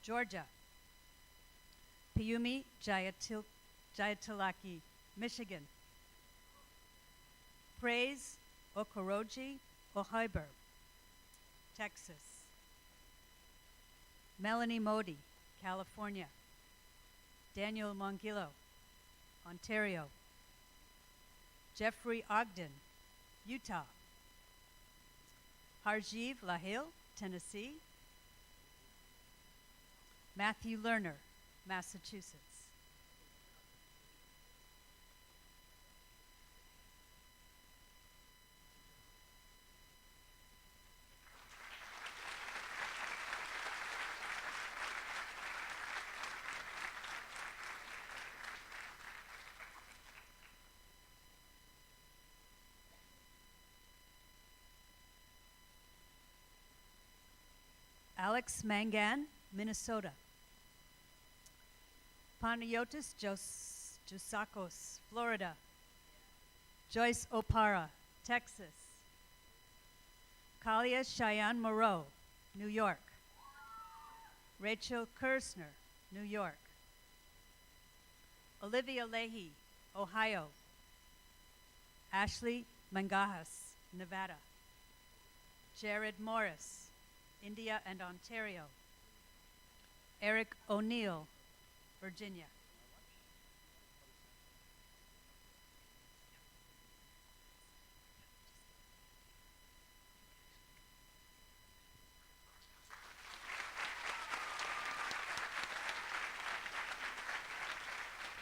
E: Georgia. Piyumi Jayatilaki, Michigan. Praise Okoroji Ohiber, Texas. Melanie Modi, California. Daniel Mongillo, Ontario. Jeffrey Ogden, Utah. Harjeev Lahil, Tennessee. Matthew Lerner, Massachusetts. Alex Mangan, Minnesota. Panayotis Jusakos, Florida. Joyce Opara, Texas. Kalia Cheyenne Moreau, New York. Rachel Kersner, New York. Olivia Leahy, Ohio. Ashley Mangajas, Nevada. Jared Morris, India and Ontario. Eric O'Neill, Virginia.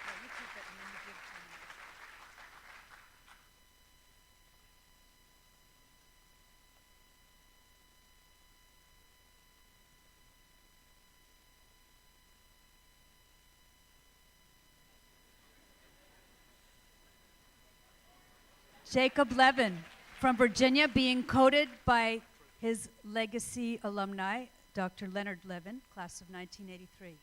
E: Yeah, you keep it and then you give it to me. Jacob Levin from Virginia, being coded by his legacy alumni, Dr. Leonard Levin, class of 1983.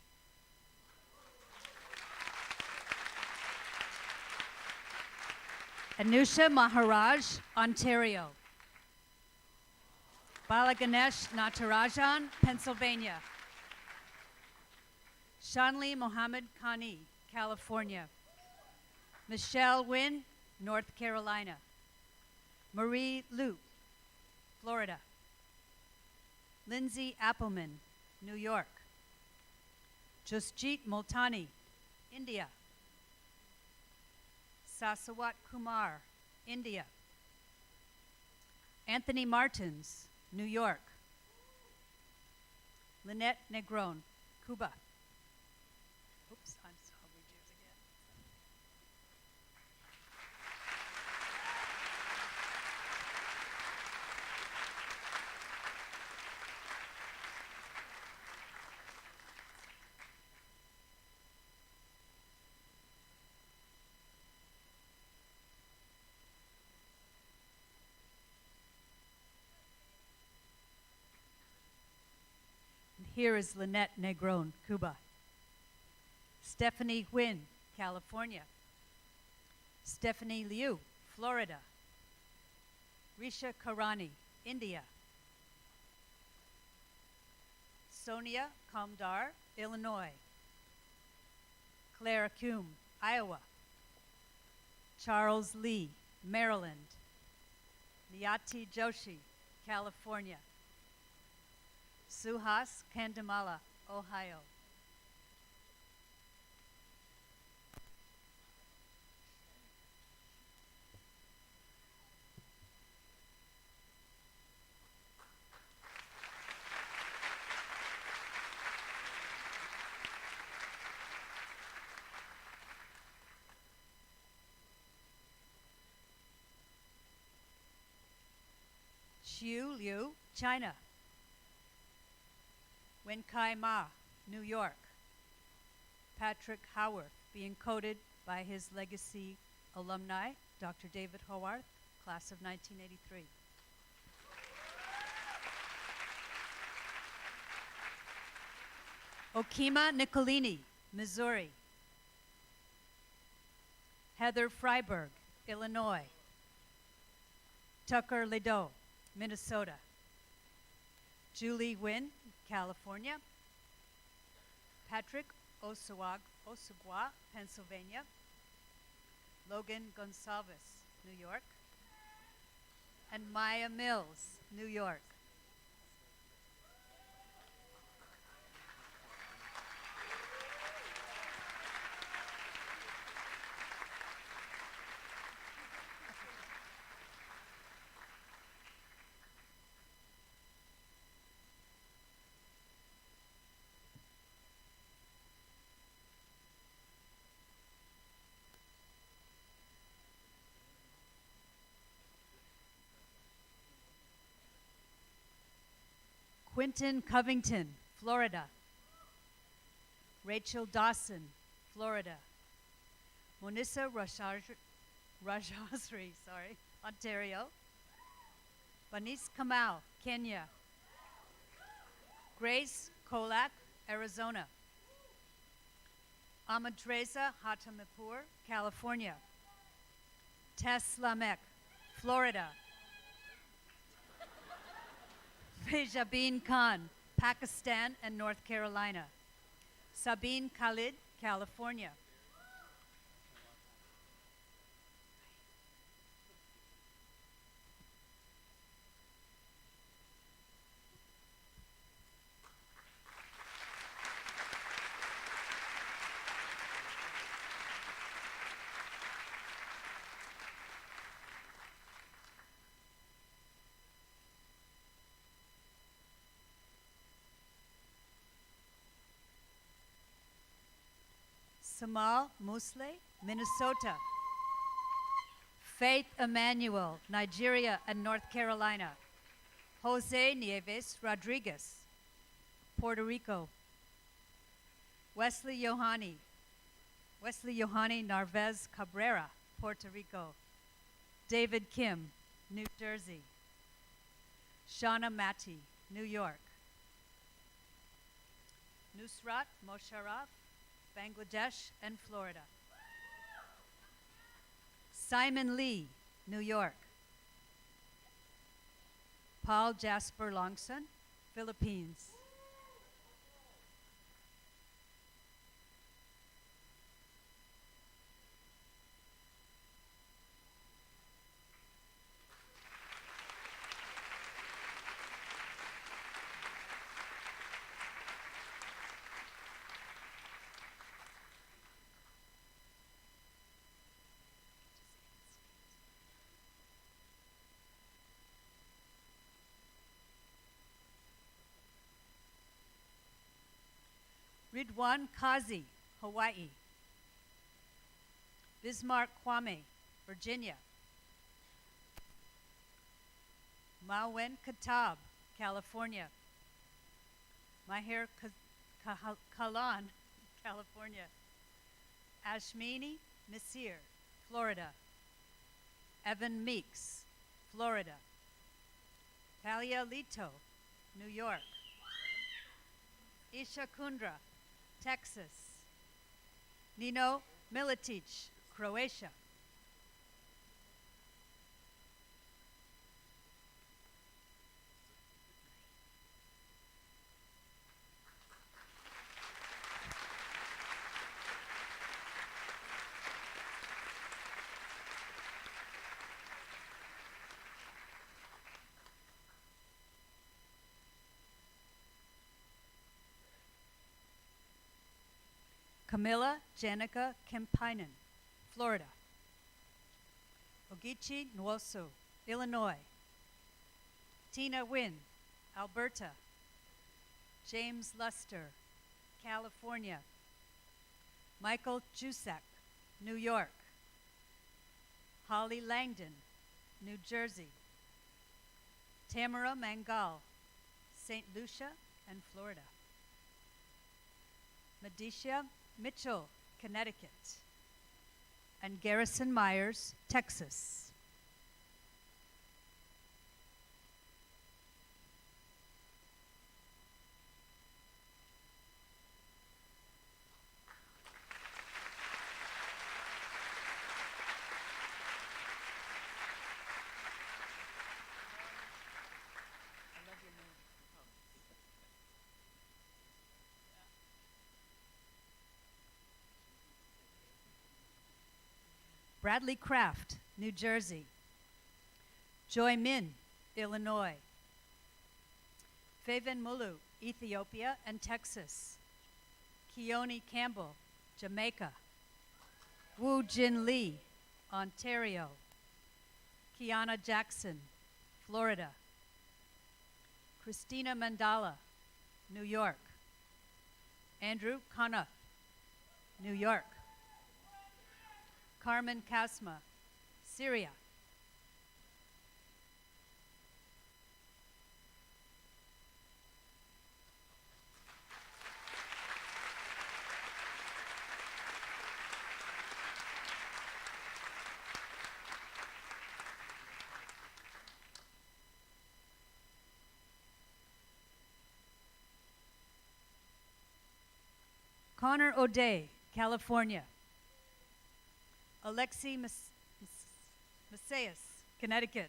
E: Anusha Maharaj, Ontario. Balaganesh Natarajan, Pennsylvania. Shanli Mohammed Khani, California. Michelle Wynn, North Carolina. Marie Luke, Florida. Lindsay Appleman, New York. Jusjeet Multani, India. Sasawat Kumar, India. Anthony Martins, New York. Lynette Negron, Cuba. Oops, I'll read yours again. And here is Lynette Negron, Cuba. Stephanie Nguyen, California. Stephanie Liu, Florida. Risha Karani, India. Sonia Kamdar, Illinois. Claire Kuhn, Iowa. Charles Lee, Maryland. Niyati Joshi, California. Suhas Kandamala, Ohio. Xiu Liu, China. Wenkai Ma, New York. Patrick Howarth, being coded by his legacy alumni, Dr. David Howarth, class of 1983. Okima Nicolini, Missouri. Heather Freiberg, Illinois. Tucker Lido, Minnesota. Julie Wynn, California. Patrick Osugwa, Pennsylvania. Logan Gonsalves, New York. and Maya Mills, New York. Quentin Covington, Florida. Rachel Dawson, Florida. Monissa Rajasri, Ontario. Banis Kamal, Kenya. Grace Kolak, Arizona. Amadreza Hatamipur, California. Tess Lamek, Florida. Fejabin Khan, Pakistan and North Carolina. Sabine Khalid, California. Samal Musle, Minnesota. Faith Emmanuel, Nigeria and North Carolina. Jose Nieves Rodriguez, Puerto Rico. Wesley Yohani Narvez Cabrera, Puerto Rico. David Kim, New Jersey. Shauna Mati, New York. Nusrat Mosharraf, Bangladesh and Florida. Simon Lee, New York. Paul Jasper Longson, Philippines. Ridwan Kazi, Hawaii. Bismarck Kwame, Virginia. Mawen Katab, California. Maher Kalan, California. Ashmini Nasir, Florida. Evan Meeks, Florida. Talia Lito, New York. Isha Kundra, Texas. Nino Militic, Croatia. Camilla Janica Kempinen, Florida. Ogichi Nwosu, Illinois. Tina Wynn, Alberta. James Luster, California. Michael Jusak, New York. Holly Langdon, New Jersey. Tamara Mangal, St. Lucia and Florida. Medisha Mitchell, Connecticut. And Garrison Myers, Texas. Bradley Kraft, New Jersey. Joy Min, Illinois. Faven Mulu, Ethiopia and Texas. Keone Campbell, Jamaica. Woo Jin Lee, Ontario. Kiana Jackson, Florida. Christina Mandala, New York. Andrew Conniff, New York. Carmen Kasma, Syria. Connor O'Day, California. Alexi Macias, Connecticut.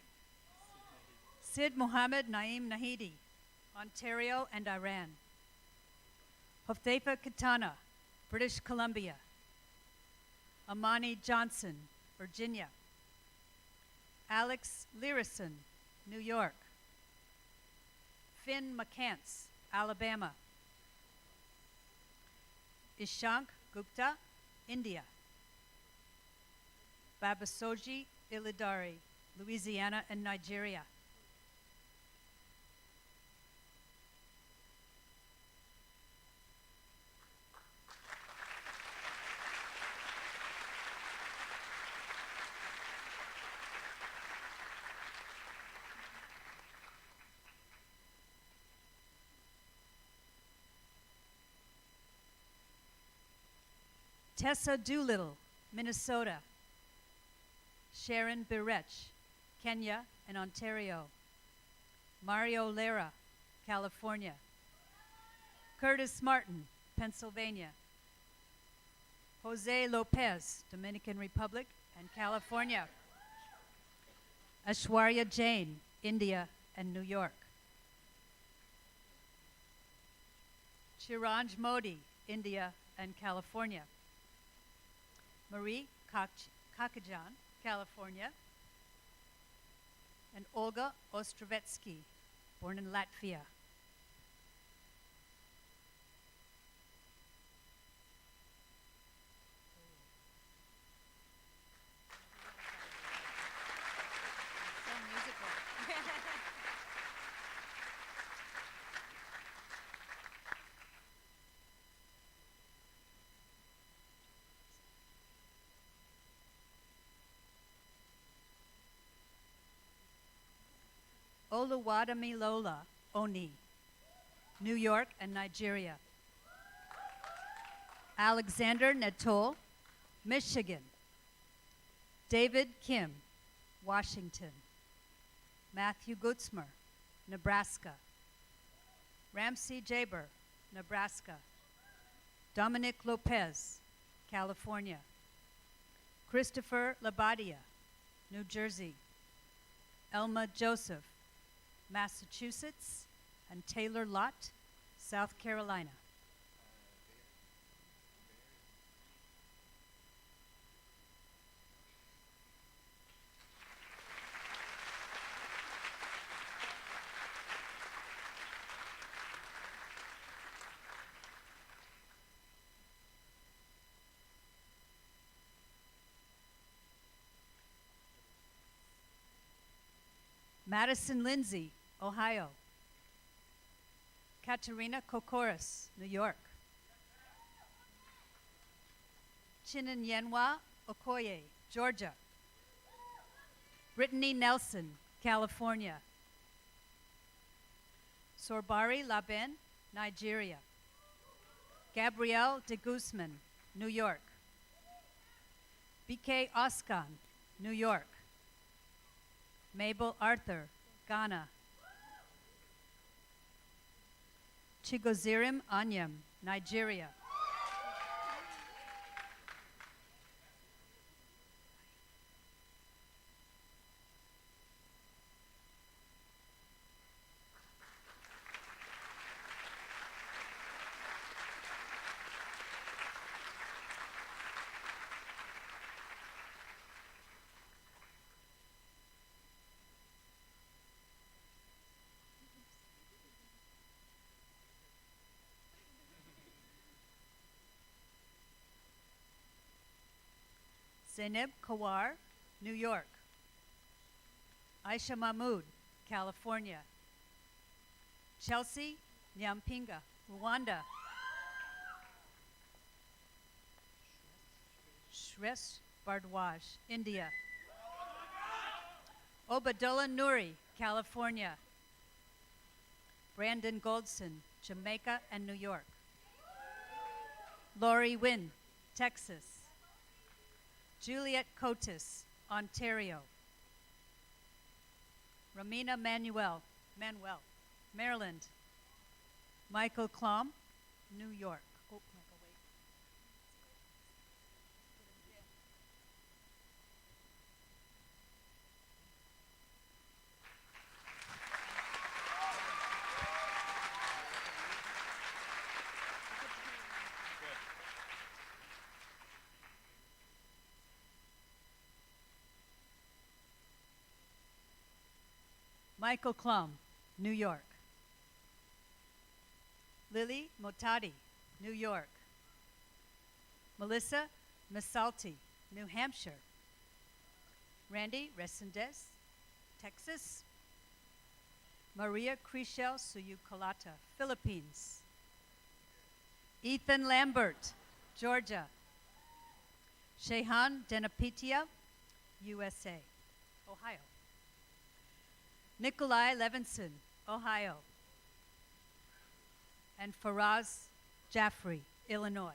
E: Sid Mohammed Naim Nahidi, Ontario and Iran. Hoftefa Katana, British Columbia. Amani Johnson, Virginia. Alex Learison, New York. Finn McCants, Alabama. Ishank Gupta, India. Babasoji Ilidari, Louisiana and Nigeria. Tessa Doolittle, Minnesota. Sharon Birech, Kenya and Ontario. Mario Lera, California. Curtis Martin, Pennsylvania. Jose Lopez, Dominican Republic and California. Ashwarya Jain, India and New York. Chiranj Modi, India and California. Marie Kakajan, California. And Olga Ostrovetsky, born in Latvia. So musical. Oluwadamilola Oni, New York and Nigeria. Alexander Netol, Michigan. David Kim, Washington. Matthew Gutzmer, Nebraska. Ramsey Jaber, Nebraska. Dominic Lopez, California. Christopher Labadia, New Jersey. Elma Joseph, Massachusetts, and Taylor Lott, South Carolina. Madison Lindsay, Ohio. Katerina Kokoris, New York. Chinenyenwa Okoye, Georgia. Brittany Nelson, California. Sorbari Laben, Nigeria. Gabrielle de Guzman, New York. BK Oskan, New York. Mabel Arthur, Ghana. Chigozirim Anyam, Nigeria. Zainab Kawar, New York. Aisha Mahmood, California. Chelsea Nyampinga, Rwanda. Shresh Bardwaj, India. Obadullah Nuri, California. Brandon Goldson, Jamaica and New York. Lori Wynn, Texas. Juliet Cotis, Ontario. Ramina Manuel, Maryland. Michael Klom, New York. Oh, Michael, wait. Michael Klum, New York. Lily Motadi, New York. Melissa Misalti, New Hampshire. Randy Resendez, Texas. Maria Crichel Suyukalata, Philippines. Ethan Lambert, Georgia. Shehan Denapitia, USA, Ohio. Nikolai Levinson, Ohio. And Faraz Jaffrey, Illinois.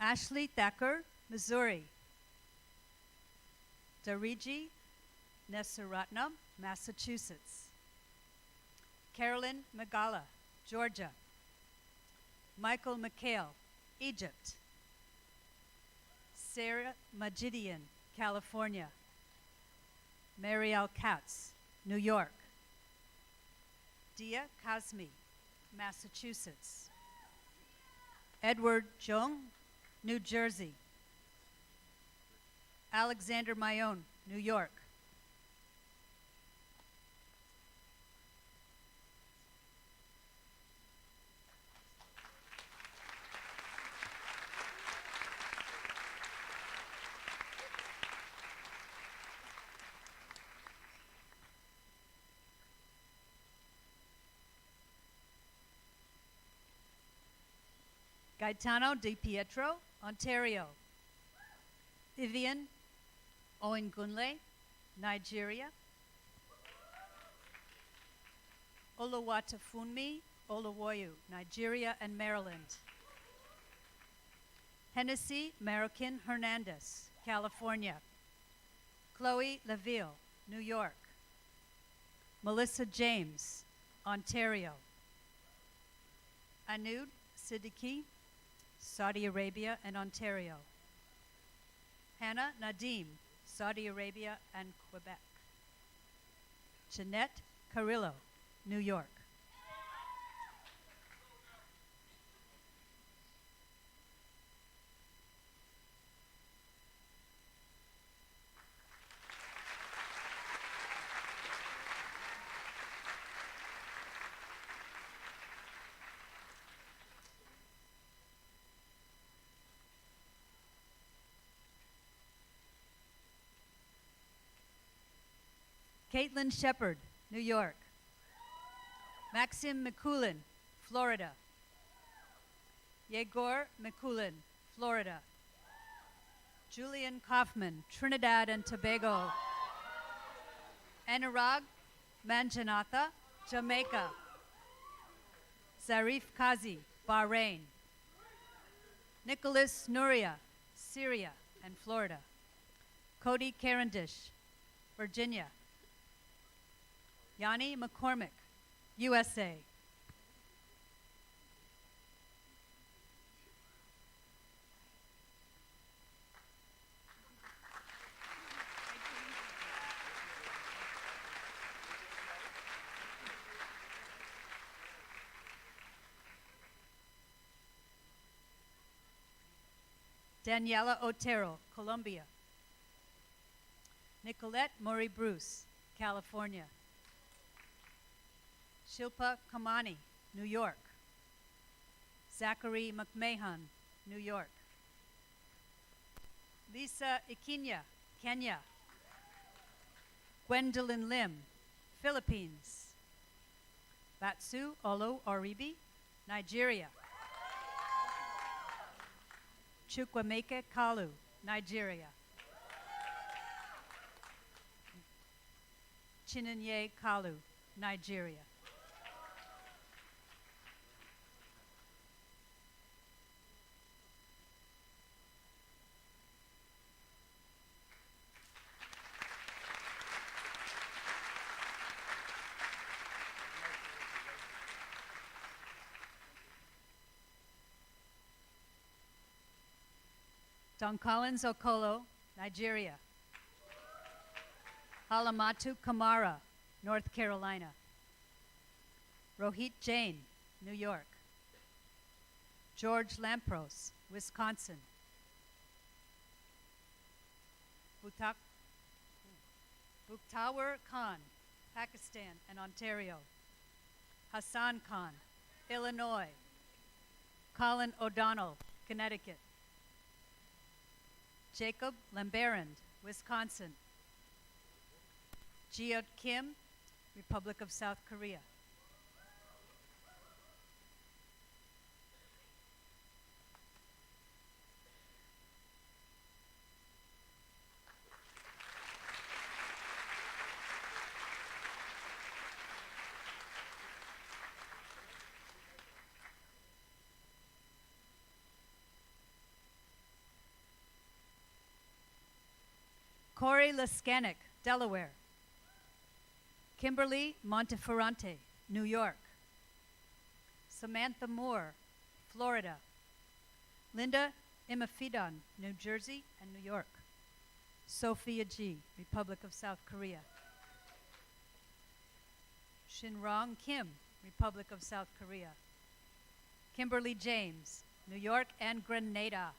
E: Ashley Thacker, Missouri. Dariji Nesaratnam, Massachusetts. Carolyn Magala, Georgia. Michael McHale, Egypt. Sarah Majidian, California. Marielle Katz, New York. Dia Kazmi, Massachusetts. Edward Jung, New Jersey. Alexander Mayone, New York. Gaetano Di Pietro, Ontario. Vivian Owengunle, Nigeria. Oluwatofunmi Oluwoyu, Nigeria and Maryland. Hennessy Marican Hernandez, California. Chloe Laville, New York. Melissa James, Ontario. Anud Siddiqui, Saudi Arabia and Ontario. Hannah Nadim, Saudi Arabia and Quebec. Jeanette Carrillo, New York. Caitlin Shepard, New York. Maxim Mikulin, Florida. Yegor Mikulin, Florida. Julian Kaufman, Trinidad and Tobago. Anurag Manjanatha, Jamaica. Zarif Kazi, Bahrain. Nicholas Nuria, Syria and Florida. Cody Carendish, Virginia. Yanni McCormick, USA. Daniela Otero, Colombia. Nicolette Murray Bruce, California. Shilpa Kamani, New York. Zachary McMahon, New York. Lisa Ikinya, Kenya. Gwendolyn Lim, Philippines. Batsu Olo Oribi, Nigeria. Chukwemeke Kalu, Nigeria. Chinenye Kalu, Nigeria. Don Collins Okolo, Nigeria. Halamatu Kamara, North Carolina. Rohit Jain, New York. George Lampros, Wisconsin. Bukhtawar Khan, Pakistan and Ontario. Hassan Khan, Illinois. Colin O'Donnell, Connecticut. Jacob Lamberand, Wisconsin. Jiot Kim, Republic of South Korea. Corey Laskanik, Delaware. Kimberly Monteferrante, New York. Samantha Moore, Florida. Linda Imafidon, New Jersey and New York. Sophia G, Republic of South Korea. Shinrong Kim, Republic of South Korea. Kimberly James, New York and Grenada.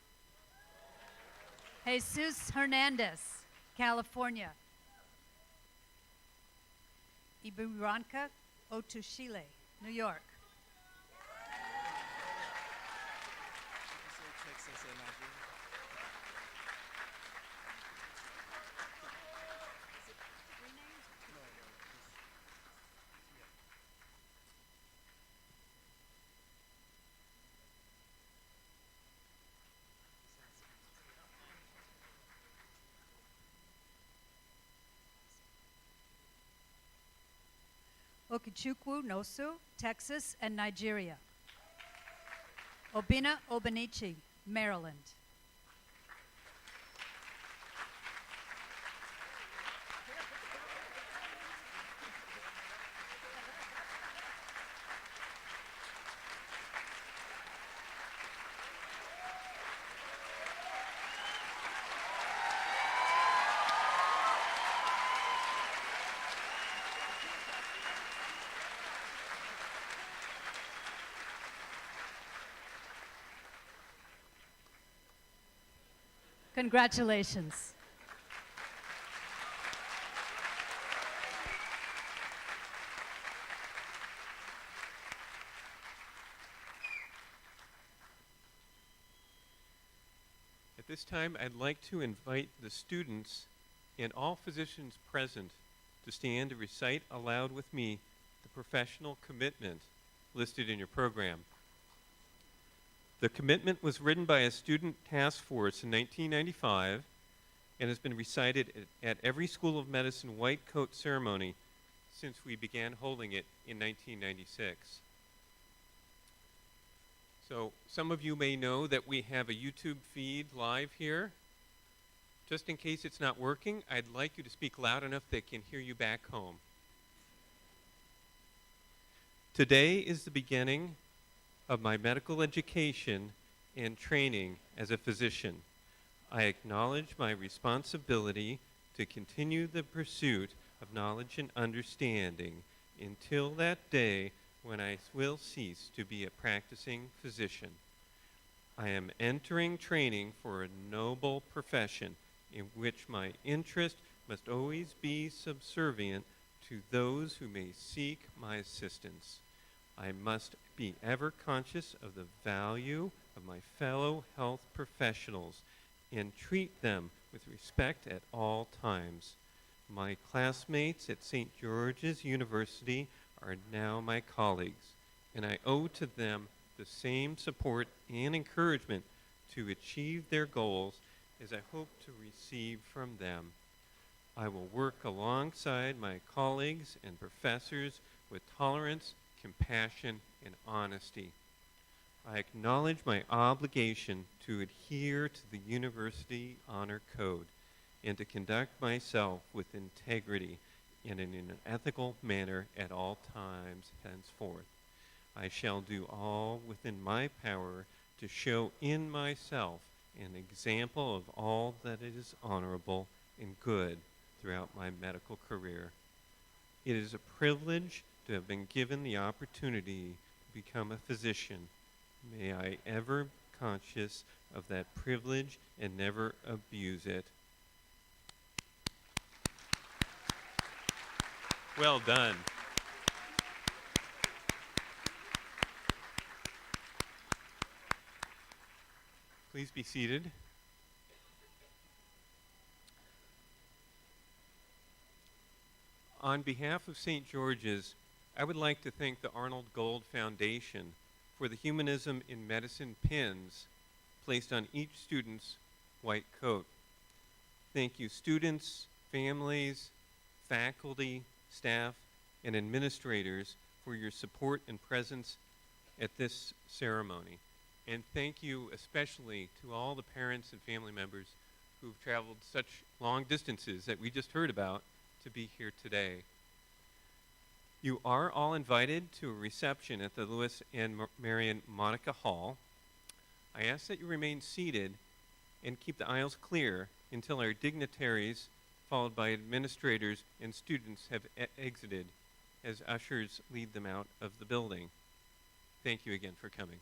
E: Jesus Hernandez, California. Ibiranka Otushile, New York. Okichukwu Nosu, Texas and Nigeria. Obina Obanichi, Maryland. Congratulations.
A: At this time, I'd like to invite the students and all physicians present to stand to recite aloud with me the professional commitment listed in your program. The commitment was written by a student task force in 1995 and has been recited at every School of Medicine white coat ceremony since we began holding it in 1996. So some of you may know that we have a YouTube feed live here. Just in case it's not working, I'd like you to speak loud enough they can hear you back home. Today is the beginning of my medical education and training as a physician. I acknowledge my responsibility to continue the pursuit of knowledge and understanding until that day when I will cease to be a practicing physician. I am entering training for a noble profession in which my interest must always be subservient to those who may seek my assistance. I must be ever conscious of the value of my fellow health professionals and treat them with respect at all times. My classmates at St. George's University are now my colleagues, and I owe to them the same support and encouragement to achieve their goals as I hope to receive from them. I will work alongside my colleagues and professors with tolerance, compassion, and honesty. I acknowledge my obligation to adhere to the University Honor Code and to conduct myself with integrity and in an ethical manner at all times henceforth. I shall do all within my power to show in myself an example of all that is honorable and good throughout my medical career. It is a privilege to have been given the opportunity to become a physician. May I ever be conscious of that privilege and never abuse it. Well done. Please be seated. On behalf of St. George's, I would like to thank the Arnold Gold Foundation for the Humanism in Medicine pins placed on each student's white coat. Thank you, students, families, faculty, staff, and administrators for your support and presence at this ceremony. And thank you especially to all the parents and family members who've traveled such long distances that we just heard about to be here today. You are all invited to a reception at the Lewis and Marion Monica Hall. I ask that you remain seated and keep the aisles clear until our dignitaries, followed by administrators and students, have exited as ushers lead them out of the building. Thank you again for coming.